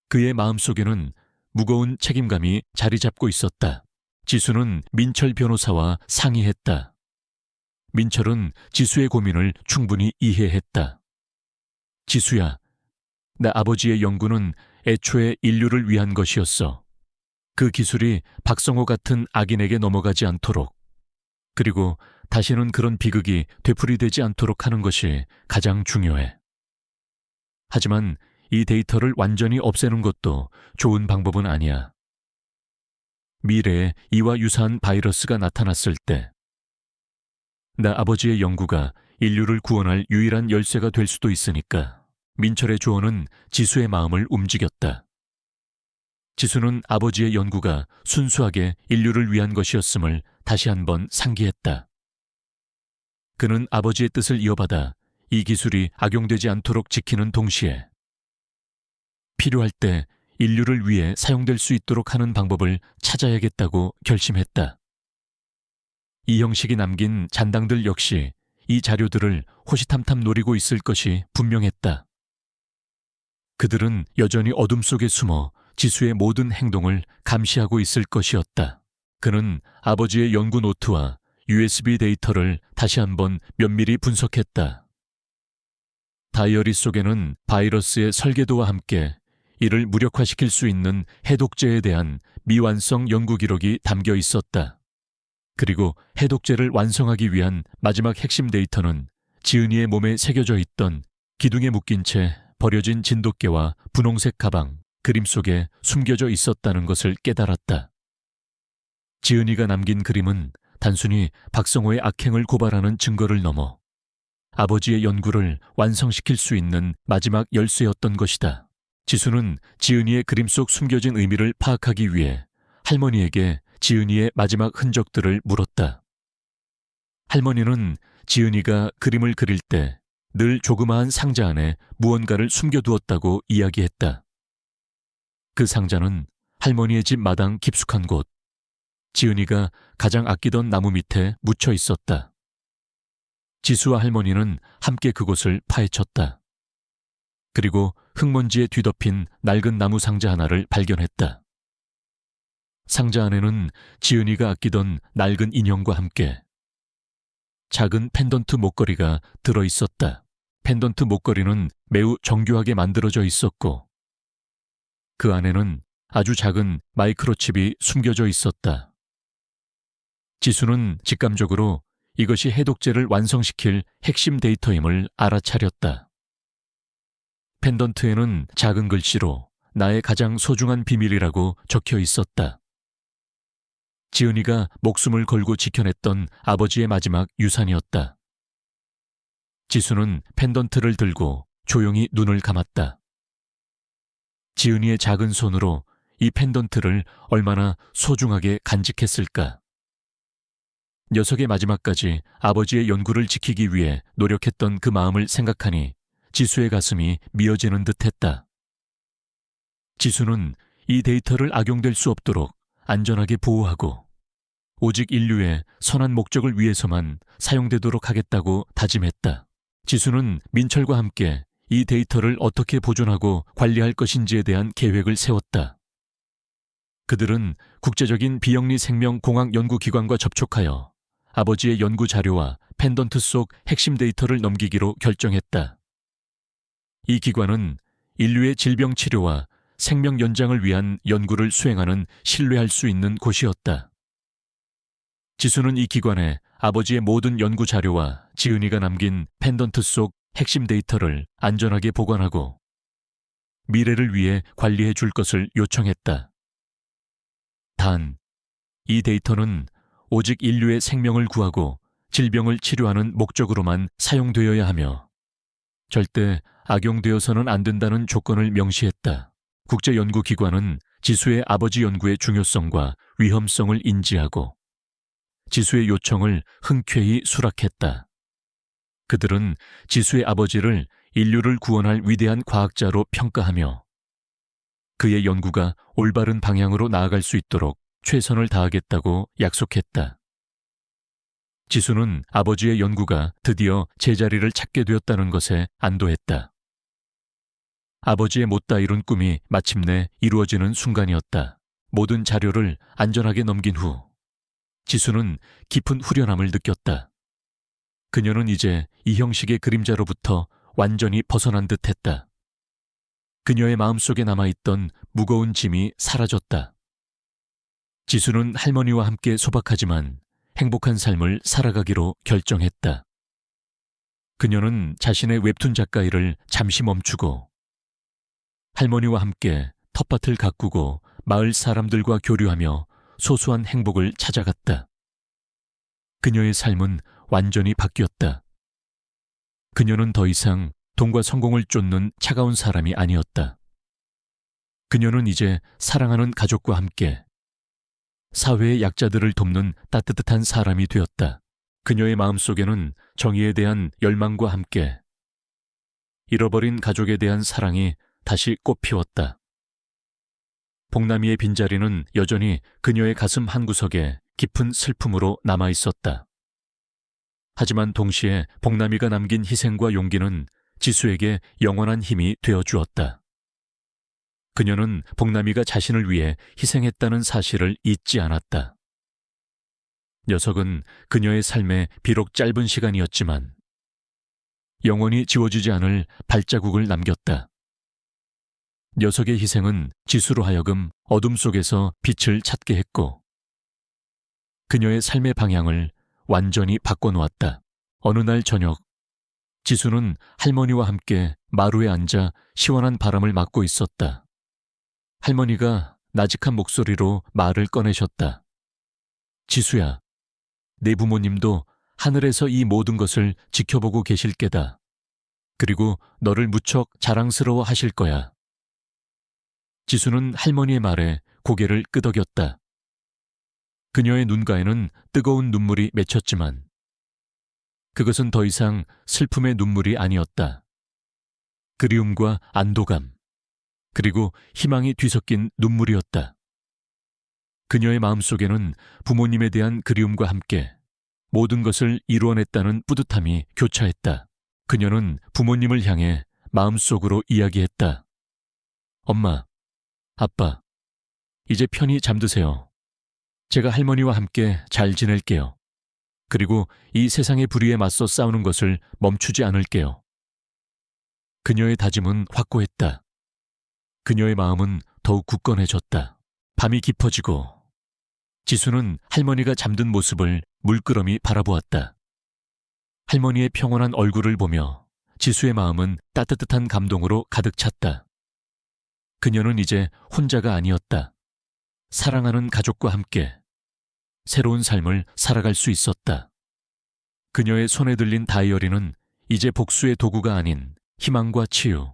S1: 그의 마음속에는 무거운 책임감이 자리 잡고 있었다. 지수는 민철 변호사와 상의했다. 민철은 지수의 고민을 충분히 이해했다. 지수야, 내 아버지의 연구는 애초에 인류를 위한 것이었어. 그 기술이 박성호 같은 악인에게 넘어가지 않도록, 그리고 다시는 그런 비극이 되풀이되지 않도록 하는 것이 가장 중요해. 하지만 이 데이터를 완전히 없애는 것도 좋은 방법은 아니야. 미래에 이와 유사한 바이러스가 나타났을 때 나 아버지의 연구가 인류를 구원할 유일한 열쇠가 될 수도 있으니까. 민철의 조언은 지수의 마음을 움직였다. 지수는 아버지의 연구가 순수하게 인류를 위한 것이었음을 다시 한번 상기했다. 그는 아버지의 뜻을 이어받아 이 기술이 악용되지 않도록 지키는 동시에 필요할 때 인류를 위해 사용될 수 있도록 하는 방법을 찾아야겠다고 결심했다. 이형식이 남긴 잔당들 역시 이 자료들을 호시탐탐 노리고 있을 것이 분명했다. 그들은 여전히 어둠 속에 숨어 지수의 모든 행동을 감시하고 있을 것이었다. 그는 아버지의 연구 노트와 USB 데이터를 다시 한번 면밀히 분석했다. 다이어리 속에는 바이러스의 설계도와 함께 이를 무력화시킬 수 있는 해독제에 대한 미완성 연구 기록이 담겨 있었다. 그리고 해독제를 완성하기 위한 마지막 핵심 데이터는 지은이의 몸에 새겨져 있던 기둥에 묶인 채 버려진 진돗개와 분홍색 가방, 그림 속에 숨겨져 있었다는 것을 깨달았다. 지은이가 남긴 그림은 단순히 박성호의 악행을 고발하는 증거를 넘어 아버지의 연구를 완성시킬 수 있는 마지막 열쇠였던 것이다. 지수는 지은이의 그림 속 숨겨진 의미를 파악하기 위해 할머니에게 지은이의 마지막 흔적들을 물었다. 할머니는 지은이가 그림을 그릴 때 늘 조그마한 상자 안에 무언가를 숨겨두었다고 이야기했다. 그 상자는 할머니의 집 마당 깊숙한 곳, 지은이가 가장 아끼던 나무 밑에 묻혀 있었다. 지수와 할머니는 함께 그곳을 파헤쳤다. 그리고 흙먼지에 뒤덮인 낡은 나무 상자 하나를 발견했다. 상자 안에는 지은이가 아끼던 낡은 인형과 함께 작은 펜던트 목걸이가 들어있었다. 펜던트 목걸이는 매우 정교하게 만들어져 있었고 그 안에는 아주 작은 마이크로칩이 숨겨져 있었다. 지수는 직감적으로 이것이 해독제를 완성시킬 핵심 데이터임을 알아차렸다. 펜던트에는 작은 글씨로 나의 가장 소중한 비밀이라고 적혀 있었다. 지은이가 목숨을 걸고 지켜냈던 아버지의 마지막 유산이었다. 지수는 펜던트를 들고 조용히 눈을 감았다. 지은이의 작은 손으로 이 펜던트를 얼마나 소중하게 간직했을까. 녀석의 마지막까지 아버지의 연구를 지키기 위해 노력했던 그 마음을 생각하니 지수의 가슴이 미어지는 듯했다. 지수는 이 데이터를 악용될 수 없도록 안전하게 보호하고 오직 인류의 선한 목적을 위해서만 사용되도록 하겠다고 다짐했다. 지수는 민철과 함께 이 데이터를 어떻게 보존하고 관리할 것인지에 대한 계획을 세웠다. 그들은 국제적인 비영리 생명공학 연구기관과 접촉하여 아버지의 연구 자료와 펜던트 속 핵심 데이터를 넘기기로 결정했다. 이 기관은 인류의 질병 치료와 생명 연장을 위한 연구를 수행하는 신뢰할 수 있는 곳이었다. 지수는 이 기관에 아버지의 모든 연구 자료와 지은이가 남긴 펜던트 속 핵심 데이터를 안전하게 보관하고 미래를 위해 관리해 줄 것을 요청했다. 단, 이 데이터는 오직 인류의 생명을 구하고 질병을 치료하는 목적으로만 사용되어야 하며 절대 악용되어서는 안 된다는 조건을 명시했다. 국제연구기관은 지수의 아버지 연구의 중요성과 위험성을 인지하고 지수의 요청을 흔쾌히 수락했다. 그들은 지수의 아버지를 인류를 구원할 위대한 과학자로 평가하며 그의 연구가 올바른 방향으로 나아갈 수 있도록 최선을 다하겠다고 약속했다. 지수는 아버지의 연구가 드디어 제자리를 찾게 되었다는 것에 안도했다. 아버지의 못다 이룬 꿈이 마침내 이루어지는 순간이었다. 모든 자료를 안전하게 넘긴 후 지수는 깊은 후련함을 느꼈다. 그녀는 이제 이 형식의 그림자로부터 완전히 벗어난 듯했다. 그녀의 마음속에 남아있던 무거운 짐이 사라졌다. 지수는 할머니와 함께 소박하지만 행복한 삶을 살아가기로 결정했다. 그녀는 자신의 웹툰 작가 일을 잠시 멈추고 할머니와 함께 텃밭을 가꾸고 마을 사람들과 교류하며 소소한 행복을 찾아갔다. 그녀의 삶은 완전히 바뀌었다. 그녀는 더 이상 돈과 성공을 쫓는 차가운 사람이 아니었다. 그녀는 이제 사랑하는 가족과 함께 사회의 약자들을 돕는 따뜻한 사람이 되었다. 그녀의 마음속에는 정의에 대한 열망과 함께 잃어버린 가족에 대한 사랑이 다시 꽃피웠다. 복남이의 빈자리는 여전히 그녀의 가슴 한구석에 깊은 슬픔으로 남아있었다. 하지만 동시에 복남이가 남긴 희생과 용기는 지수에게 영원한 힘이 되어주었다. 그녀는 복남이가 자신을 위해 희생했다는 사실을 잊지 않았다. 녀석은 그녀의 삶에 비록 짧은 시간이었지만 영원히 지워지지 않을 발자국을 남겼다. 녀석의 희생은 지수로 하여금 어둠 속에서 빛을 찾게 했고 그녀의 삶의 방향을 완전히 바꿔놓았다. 어느 날 저녁 지수는 할머니와 함께 마루에 앉아 시원한 바람을 맞고 있었다. 할머니가 나직한 목소리로 말을 꺼내셨다. 지수야, 내 부모님도 하늘에서 이 모든 것을 지켜보고 계실 게다. 그리고 너를 무척 자랑스러워 하실 거야. 지수는 할머니의 말에 고개를 끄덕였다. 그녀의 눈가에는 뜨거운 눈물이 맺혔지만 그것은 더 이상 슬픔의 눈물이 아니었다. 그리움과 안도감, 그리고 희망이 뒤섞인 눈물이었다. 그녀의 마음속에는 부모님에 대한 그리움과 함께 모든 것을 이루어냈다는 뿌듯함이 교차했다. 그녀는 부모님을 향해 마음속으로 이야기했다. 엄마, 아빠, 이제 편히 잠드세요. 제가 할머니와 함께 잘 지낼게요. 그리고 이 세상의 불의에 맞서 싸우는 것을 멈추지 않을게요. 그녀의 다짐은 확고했다. 그녀의 마음은 더욱 굳건해졌다. 밤이 깊어지고 지수는 할머니가 잠든 모습을 물끄러미 바라보았다. 할머니의 평온한 얼굴을 보며 지수의 마음은 따뜻한 감동으로 가득 찼다. 그녀는 이제 혼자가 아니었다. 사랑하는 가족과 함께 새로운 삶을 살아갈 수 있었다. 그녀의 손에 들린 다이어리는 이제 복수의 도구가 아닌 희망과 치유,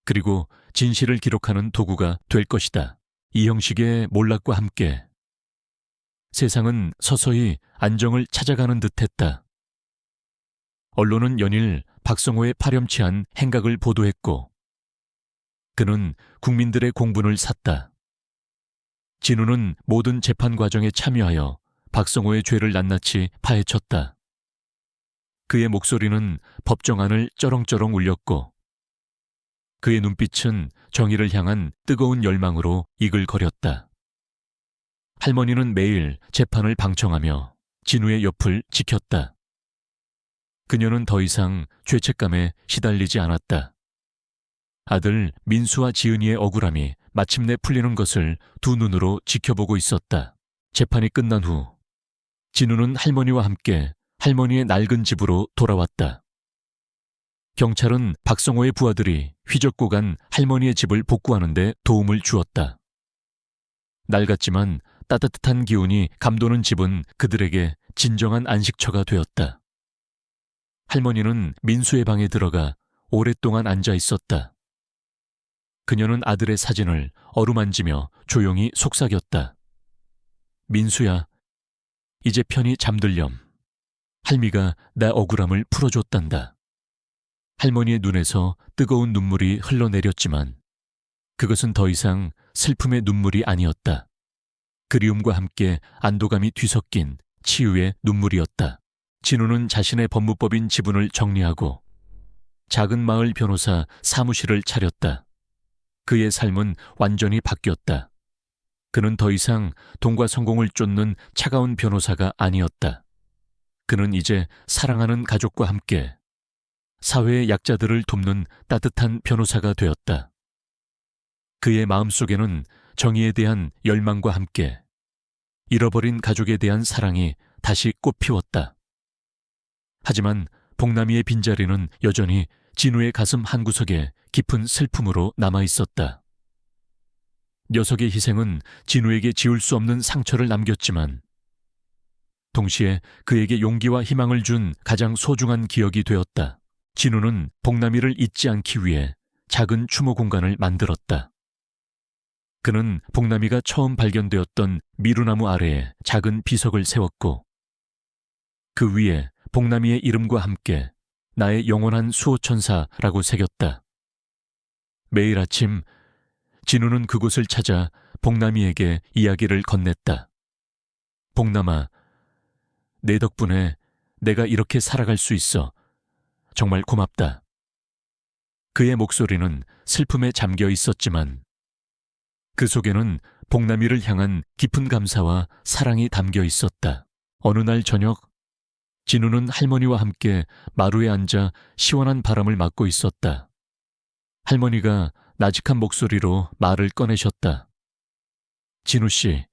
S1: 그리고 진실을 기록하는 도구가 될 것이다. 이 형식의 몰락과 함께 세상은 서서히 안정을 찾아가는 듯했다. 언론은 연일 박성호의 파렴치한 행각을 보도했고 그는 국민들의 공분을 샀다. 진우는 모든 재판 과정에 참여하여 박성호의 죄를 낱낱이 파헤쳤다. 그의 목소리는 법정안을 쩌렁쩌렁 울렸고 그의 눈빛은 정의를 향한 뜨거운 열망으로 이글거렸다. 할머니는 매일 재판을 방청하며 진우의 옆을 지켰다. 그녀는 더 이상 죄책감에 시달리지 않았다. 아들 민수와 지은이의 억울함이 마침내 풀리는 것을 두 눈으로 지켜보고 있었다. 재판이 끝난 후 진우는 할머니와 함께 할머니의 낡은 집으로 돌아왔다. 경찰은 박성호의 부하들이 휘젓고 간 할머니의 집을 복구하는 데 도움을 주었다. 낡았지만 따뜻한 기운이 감도는 집은 그들에게 진정한 안식처가 되었다. 할머니는 민수의 방에 들어가 오랫동안 앉아 있었다. 그녀는 아들의 사진을 어루만지며 조용히 속삭였다. 민수야, 이제 편히 잠들렴. 할미가 나 억울함을 풀어줬단다. 할머니의 눈에서 뜨거운 눈물이 흘러내렸지만 그것은 더 이상 슬픔의 눈물이 아니었다. 그리움과 함께 안도감이 뒤섞인 치유의 눈물이었다. 진우는 자신의 법무법인 지분을 정리하고 작은 마을 변호사 사무실을 차렸다. 그의 삶은 완전히 바뀌었다. 그는 더 이상 돈과 성공을 쫓는 차가운 변호사가 아니었다. 그는 이제 사랑하는 가족과 함께 사회의 약자들을 돕는 따뜻한 변호사가 되었다. 그의 마음속에는 정의에 대한 열망과 함께 잃어버린 가족에 대한 사랑이 다시 꽃피웠다. 하지만 복남이의 빈자리는 여전히 진우의 가슴 한구석에 깊은 슬픔으로 남아있었다. 녀석의 희생은 진우에게 지울 수 없는 상처를 남겼지만 동시에 그에게 용기와 희망을 준 가장 소중한 기억이 되었다. 진우는 복남이를 잊지 않기 위해 작은 추모 공간을 만들었다. 그는 복남이가 처음 발견되었던 미루나무 아래에 작은 비석을 세웠고 그 위에 복남이의 이름과 함께 나의 영원한 수호천사라고 새겼다. 매일 아침 진우는 그곳을 찾아 복남이에게 이야기를 건넸다. 복남아, 내 덕분에 내가 이렇게 살아갈 수 있어. 정말 고맙다. 그의 목소리는 슬픔에 잠겨 있었지만 그 속에는 복남이를 향한 깊은 감사와 사랑이 담겨 있었다. 어느 날 저녁 진우는 할머니와 함께 마루에 앉아 시원한 바람을 맞고 있었다. 할머니가 나직한 목소리로 말을 꺼내셨다. 진우 씨,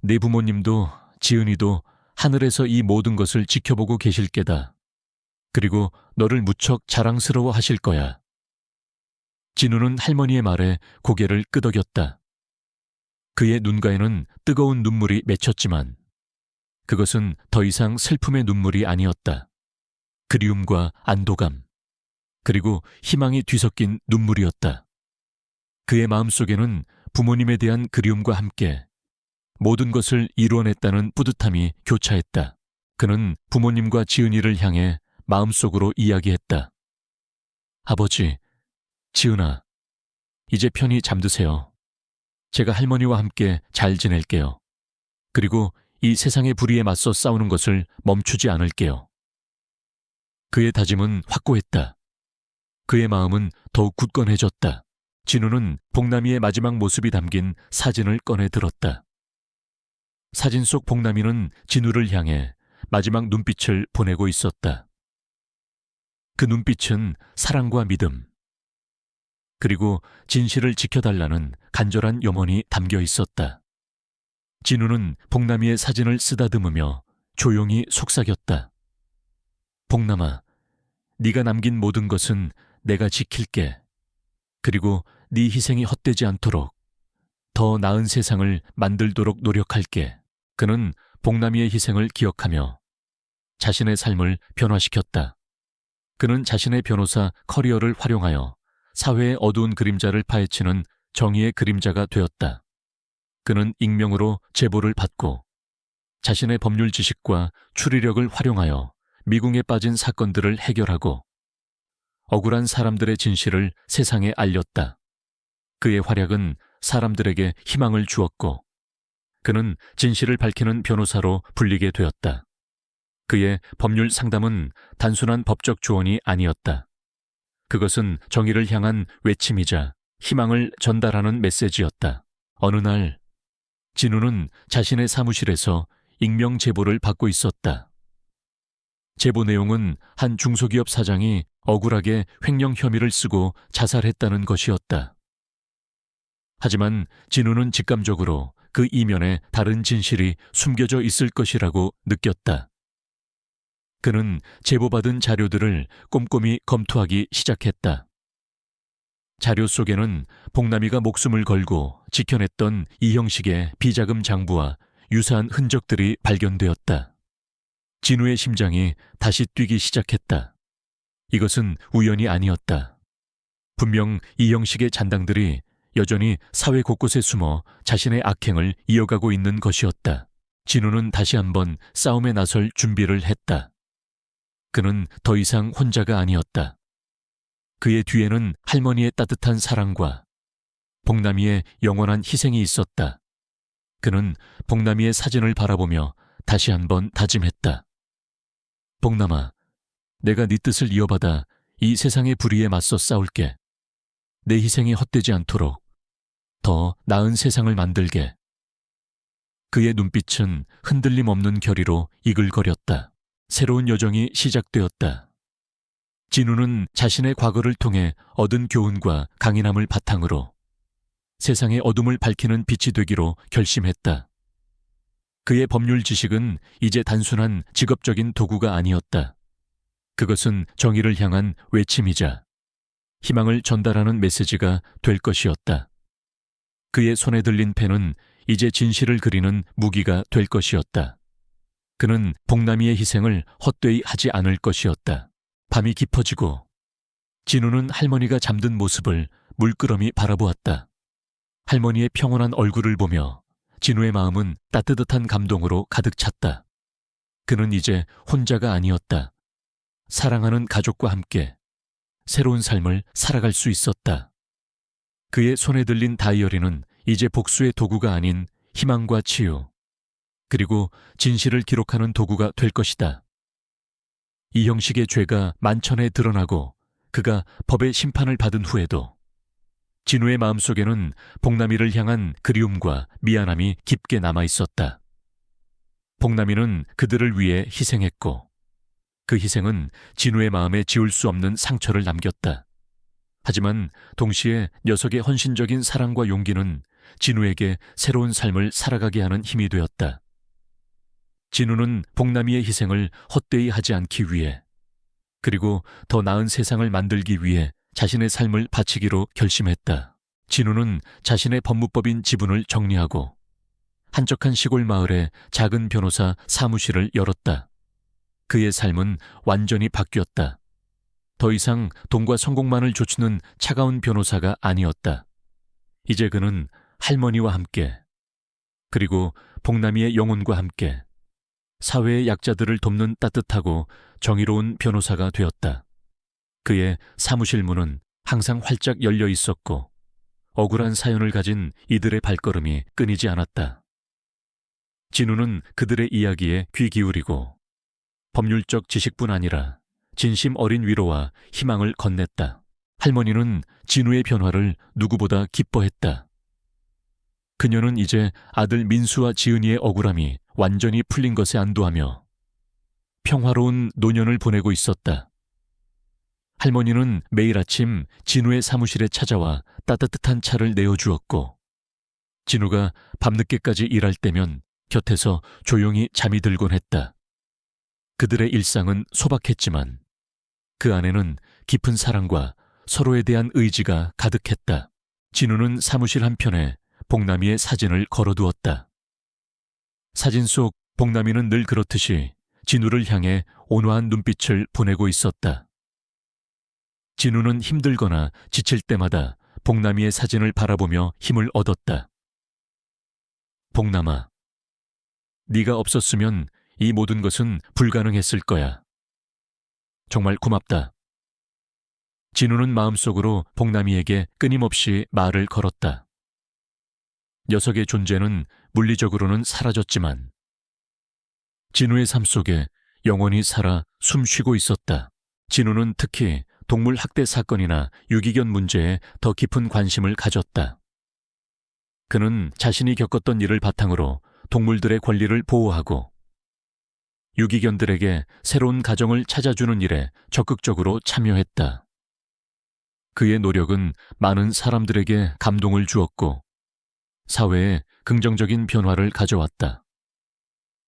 S1: 네 부모님도 지은이도 하늘에서 이 모든 것을 지켜보고 계실 게다. 그리고 너를 무척 자랑스러워 하실 거야. 진우는 할머니의 말에 고개를 끄덕였다. 그의 눈가에는 뜨거운 눈물이 맺혔지만 그것은 더 이상 슬픔의 눈물이 아니었다. 그리움과 안도감, 그리고 희망이 뒤섞인 눈물이었다. 그의 마음속에는 부모님에 대한 그리움과 함께 모든 것을 이루어냈다는 뿌듯함이 교차했다. 그는 부모님과 지은이를 향해 마음속으로 이야기했다. 아버지, 지은아, 이제 편히 잠드세요. 제가 할머니와 함께 잘 지낼게요. 그리고 이 세상의 불의에 맞서 싸우는 것을 멈추지 않을게요. 그의 다짐은 확고했다. 그의 마음은 더욱 굳건해졌다. 진우는 복남이의 마지막 모습이 담긴 사진을 꺼내 들었다. 사진 속 복남이는 진우를 향해 마지막 눈빛을 보내고 있었다. 그 눈빛은 사랑과 믿음, 그리고 진실을 지켜달라는 간절한 염원이 담겨 있었다. 진우는 복남이의 사진을 쓰다듬으며 조용히 속삭였다. 복남아, 네가 남긴 모든 것은 내가 지킬게. 그리고 네 희생이 헛되지 않도록 더 나은 세상을 만들도록 노력할게. 그는 복남이의 희생을 기억하며 자신의 삶을 변화시켰다. 그는 자신의 변호사 커리어를 활용하여 사회의 어두운 그림자를 파헤치는 정의의 그림자가 되었다. 그는 익명으로 제보를 받고 자신의 법률 지식과 추리력을 활용하여 미궁에 빠진 사건들을 해결하고 억울한 사람들의 진실을 세상에 알렸다. 그의 활약은 사람들에게 희망을 주었고 그는 진실을 밝히는 변호사로 불리게 되었다. 그의 법률 상담은 단순한 법적 조언이 아니었다. 그것은 정의를 향한 외침이자 희망을 전달하는 메시지였다. 어느 날 진우는 자신의 사무실에서 익명 제보를 받고 있었다. 제보 내용은 한 중소기업 사장이 억울하게 횡령 혐의를 쓰고 자살했다는 것이었다. 하지만 진우는 직감적으로 그 이면에 다른 진실이 숨겨져 있을 것이라고 느꼈다. 그는 제보받은 자료들을 꼼꼼히 검토하기 시작했다. 자료 속에는 복남이가 목숨을 걸고 지켜냈던 이형식의 비자금 장부와 유사한 흔적들이 발견되었다. 진우의 심장이 다시 뛰기 시작했다. 이것은 우연이 아니었다. 분명 이형식의 잔당들이 여전히 사회 곳곳에 숨어 자신의 악행을 이어가고 있는 것이었다. 진우는 다시 한번 싸움에 나설 준비를 했다. 그는 더 이상 혼자가 아니었다. 그의 뒤에는 할머니의 따뜻한 사랑과 복남이의 영원한 희생이 있었다. 그는 복남이의 사진을 바라보며 다시 한번 다짐했다. 복남아, 내가 네 뜻을 이어받아 이 세상의 불의에 맞서 싸울게. 내 희생이 헛되지 않도록 더 나은 세상을 만들게. 그의 눈빛은 흔들림 없는 결의로 이글거렸다. 새로운 여정이 시작되었다. 진우는 자신의 과거를 통해 얻은 교훈과 강인함을 바탕으로 세상의 어둠을 밝히는 빛이 되기로 결심했다. 그의 법률 지식은 이제 단순한 직업적인 도구가 아니었다. 그것은 정의를 향한 외침이자 희망을 전달하는 메시지가 될 것이었다. 그의 손에 들린 펜은 이제 진실을 그리는 무기가 될 것이었다. 그는 복남이의 희생을 헛되이 하지 않을 것이었다. 밤이 깊어지고 진우는 할머니가 잠든 모습을 물끄러미 바라보았다. 할머니의 평온한 얼굴을 보며 진우의 마음은 따뜻한 감동으로 가득 찼다. 그는 이제 혼자가 아니었다. 사랑하는 가족과 함께 새로운 삶을 살아갈 수 있었다. 그의 손에 들린 다이어리는 이제 복수의 도구가 아닌 희망과 치유, 그리고 진실을 기록하는 도구가 될 것이다. 이형식의 죄가 만천에 드러나고 그가 법의 심판을 받은 후에도 진우의 마음속에는 복남이를 향한 그리움과 미안함이 깊게 남아 있었다. 복남이는 그들을 위해 희생했고 그 희생은 진우의 마음에 지울 수 없는 상처를 남겼다. 하지만 동시에 녀석의 헌신적인 사랑과 용기는 진우에게 새로운 삶을 살아가게 하는 힘이 되었다. 진우는 복남이의 희생을 헛되이 하지 않기 위해, 그리고 더 나은 세상을 만들기 위해 자신의 삶을 바치기로 결심했다. 진우는 자신의 법무법인 지분을 정리하고 한적한 시골 마을에 작은 변호사 사무실을 열었다. 그의 삶은 완전히 바뀌었다. 더 이상 돈과 성공만을 좇는 차가운 변호사가 아니었다. 이제 그는 할머니와 함께, 그리고 복남이의 영혼과 함께 사회의 약자들을 돕는 따뜻하고 정의로운 변호사가 되었다. 그의 사무실 문은 항상 활짝 열려 있었고 억울한 사연을 가진 이들의 발걸음이 끊이지 않았다. 진우는 그들의 이야기에 귀 기울이고 법률적 지식뿐 아니라 진심 어린 위로와 희망을 건넸다. 할머니는 진우의 변화를 누구보다 기뻐했다. 그녀는 이제 아들 민수와 지은이의 억울함이 완전히 풀린 것에 안도하며 평화로운 노년을 보내고 있었다. 할머니는 매일 아침 진우의 사무실에 찾아와 따뜻한 차를 내어주었고, 진우가 밤늦게까지 일할 때면 곁에서 조용히 잠이 들곤 했다. 그들의 일상은 소박했지만 그 안에는 깊은 사랑과 서로에 대한 의지가 가득했다. 진우는 사무실 한편에 복남이의 사진을 걸어두었다. 사진 속 복남이는 늘 그렇듯이 진우를 향해 온화한 눈빛을 보내고 있었다. 진우는 힘들거나 지칠 때마다 복남이의 사진을 바라보며 힘을 얻었다. 복남아, 네가 없었으면 이 모든 것은 불가능했을 거야. 정말 고맙다. 진우는 마음속으로 복남이에게 끊임없이 말을 걸었다. 녀석의 존재는 물리적으로는 사라졌지만 진우의 삶 속에 영원히 살아 숨쉬고 있었다. 진우는 특히 동물 학대 사건이나 유기견 문제에 더 깊은 관심을 가졌다. 그는 자신이 겪었던 일을 바탕으로 동물들의 권리를 보호하고 유기견들에게 새로운 가정을 찾아주는 일에 적극적으로 참여했다. 그의 노력은 많은 사람들에게 감동을 주었고 사회에 긍정적인 변화를 가져왔다.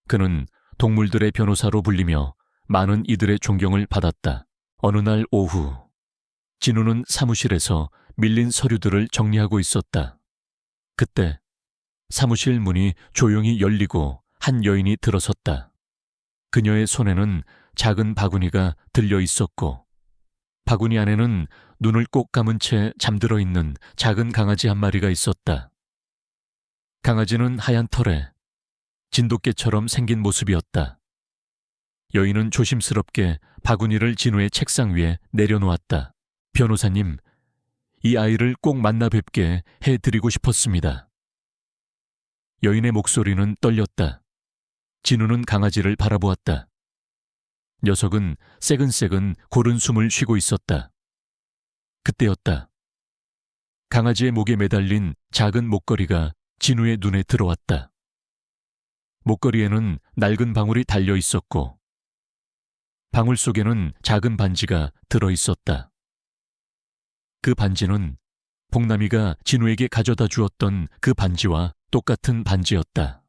S1: 그는 동물들의 변호사로 불리며 많은 이들의 존경을 받았다. 어느 날 오후, 진우는 사무실에서 밀린 서류들을 정리하고 있었다. 그때 사무실 문이 조용히 열리고 한 여인이 들어섰다. 그녀의 손에는 작은 바구니가 들려 있었고 바구니 안에는 눈을 꼭 감은 채 잠들어 있는 작은 강아지 한 마리가 있었다. 강아지는 하얀 털에 진돗개처럼 생긴 모습이었다. 여인은 조심스럽게 바구니를 진우의 책상 위에 내려놓았다. 변호사님, 이 아이를 꼭 만나 뵙게 해드리고 싶었습니다. 여인의 목소리는 떨렸다. 진우는 강아지를 바라보았다. 녀석은 새근새근 고른 숨을 쉬고 있었다. 그때였다. 강아지의 목에 매달린 작은 목걸이가 진우의 눈에 들어왔다. 목걸이에는 낡은 방울이 달려 있었고 방울 속에는 작은 반지가 들어 있었다. 그 반지는 복남이가 진우에게 가져다 주었던 그 반지와 똑같은 반지였다.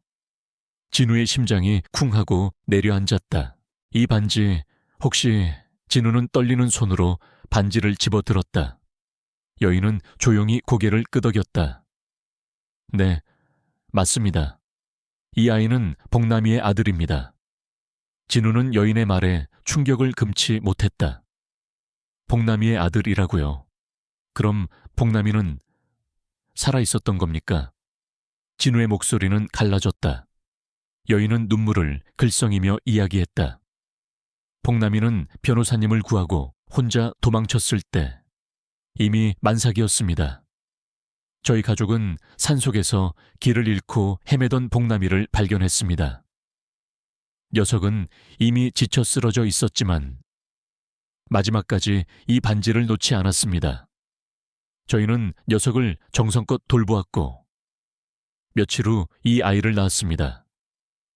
S1: 진우의 심장이 쿵 하고 내려앉았다. 이 반지, 혹시... 진우는 떨리는 손으로 반지를 집어들었다. 여인은 조용히 고개를 끄덕였다. 네, 맞습니다. 이 아이는 복남이의 아들입니다. 진우는 여인의 말에 충격을 금치 못했다. 복남이의 아들이라고요. 그럼 복남이는 살아있었던 겁니까? 진우의 목소리는 갈라졌다. 여인은 눈물을 글썽이며 이야기했다. 복남이는 변호사님을 구하고 혼자 도망쳤을 때 이미 만삭이었습니다. 저희 가족은 산속에서 길을 잃고 헤매던 복남이를 발견했습니다. 녀석은 이미 지쳐 쓰러져 있었지만 마지막까지 이 반지를 놓지 않았습니다. 저희는 녀석을 정성껏 돌보았고 며칠 후 이 아이를 낳았습니다.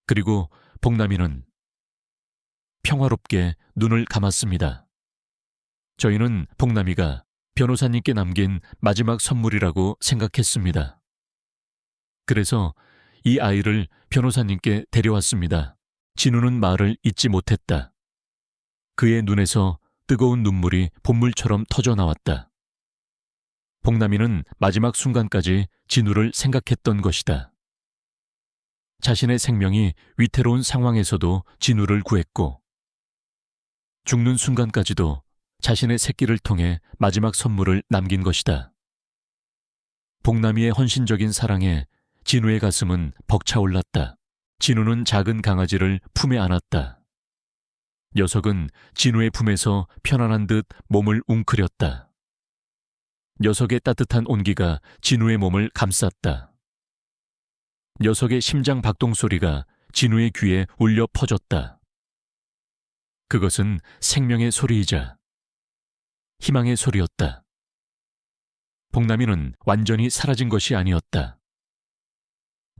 S1: 그리고 복남이는 평화롭게 눈을 감았습니다. 저희는 복남이가 변호사님께 남긴 마지막 선물이라고 생각했습니다. 그래서 이 아이를 변호사님께 데려왔습니다. 진우는 말을 잇지 못했다. 그의 눈에서 뜨거운 눈물이 봇물처럼 터져나왔다. 복남이는 마지막 순간까지 진우를 생각했던 것이다. 자신의 생명이 위태로운 상황에서도 진우를 구했고 죽는 순간까지도 자신의 새끼를 통해 마지막 선물을 남긴 것이다. 복남이의 헌신적인 사랑에 진우의 가슴은 벅차올랐다. 진우는 작은 강아지를 품에 안았다. 녀석은 진우의 품에서 편안한 듯 몸을 웅크렸다. 녀석의 따뜻한 온기가 진우의 몸을 감쌌다. 녀석의 심장 박동 소리가 진우의 귀에 울려 퍼졌다. 그것은 생명의 소리이자 희망의 소리였다. 복남이는 완전히 사라진 것이 아니었다.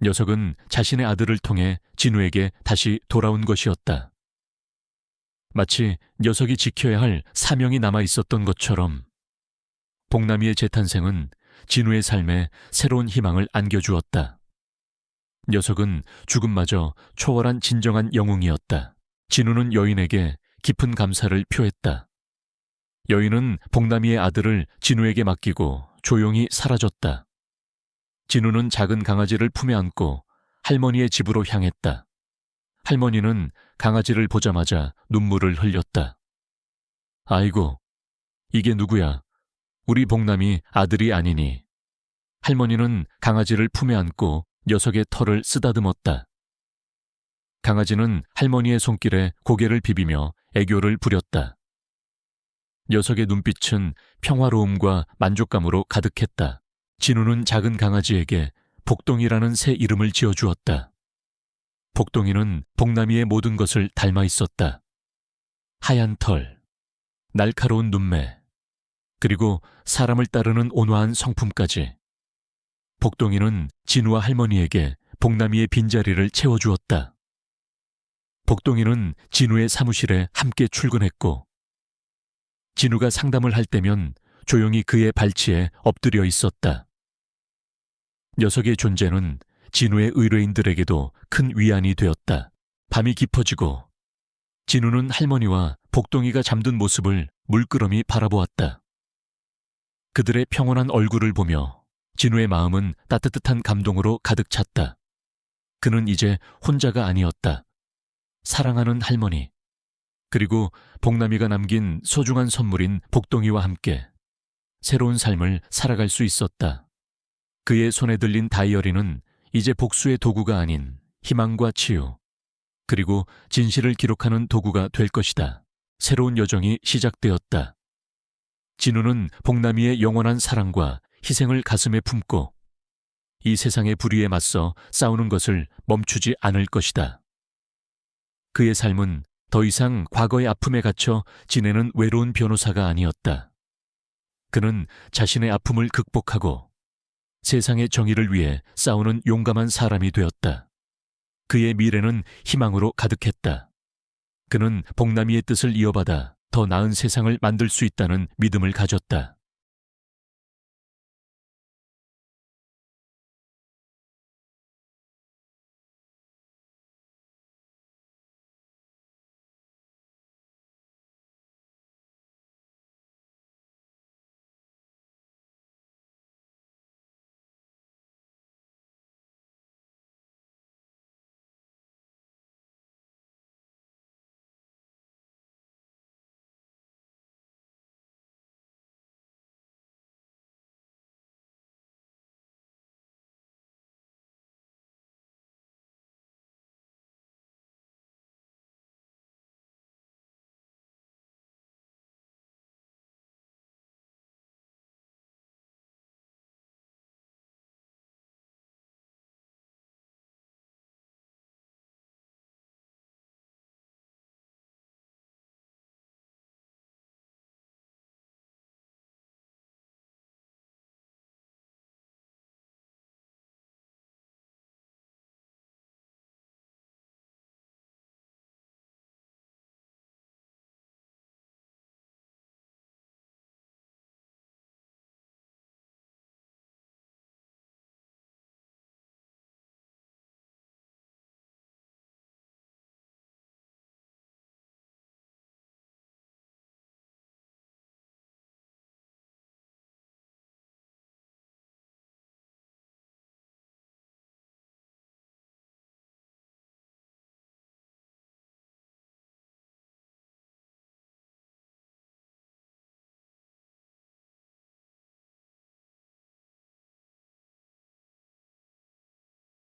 S1: 녀석은 자신의 아들을 통해 진우에게 다시 돌아온 것이었다. 마치 녀석이 지켜야 할 사명이 남아 있었던 것처럼 복남이의 재탄생은 진우의 삶에 새로운 희망을 안겨주었다. 녀석은 죽음마저 초월한 진정한 영웅이었다. 진우는 여인에게 깊은 감사를 표했다. 여인은 복남이의 아들을 진우에게 맡기고 조용히 사라졌다. 진우는 작은 강아지를 품에 안고 할머니의 집으로 향했다. 할머니는 강아지를 보자마자 눈물을 흘렸다. 아이고, 이게 누구야? 우리 복남이 아들이 아니니. 할머니는 강아지를 품에 안고 녀석의 털을 쓰다듬었다. 강아지는 할머니의 손길에 고개를 비비며 애교를 부렸다. 녀석의 눈빛은 평화로움과 만족감으로 가득했다. 진우는 작은 강아지에게 복동이라는 새 이름을 지어주었다. 복동이는 복남이의 모든 것을 닮아 있었다. 하얀 털, 날카로운 눈매, 그리고 사람을 따르는 온화한 성품까지. 복동이는 진우와 할머니에게 복남이의 빈자리를 채워주었다. 복동이는 진우의 사무실에 함께 출근했고, 진우가 상담을 할 때면 조용히 그의 발치에 엎드려 있었다. 녀석의 존재는 진우의 의뢰인들에게도 큰 위안이 되었다. 밤이 깊어지고 진우는 할머니와 복동이가 잠든 모습을 물끄러미 바라보았다. 그들의 평온한 얼굴을 보며 진우의 마음은 따뜻한 감동으로 가득 찼다. 그는 이제 혼자가 아니었다. 사랑하는 할머니, 그리고 복남이가 남긴 소중한 선물인 복동이와 함께 새로운 삶을 살아갈 수 있었다. 그의 손에 들린 다이어리는 이제 복수의 도구가 아닌 희망과 치유, 그리고 진실을 기록하는 도구가 될 것이다. 새로운 여정이 시작되었다. 진우는 복남이의 영원한 사랑과 희생을 가슴에 품고 이 세상의 불의에 맞서 싸우는 것을 멈추지 않을 것이다. 그의 삶은 더 이상 과거의 아픔에 갇혀 지내는 외로운 변호사가 아니었다. 그는 자신의 아픔을 극복하고 세상의 정의를 위해 싸우는 용감한 사람이 되었다. 그의 미래는 희망으로 가득했다. 그는 복남이의 뜻을 이어받아 더 나은 세상을 만들 수 있다는 믿음을 가졌다.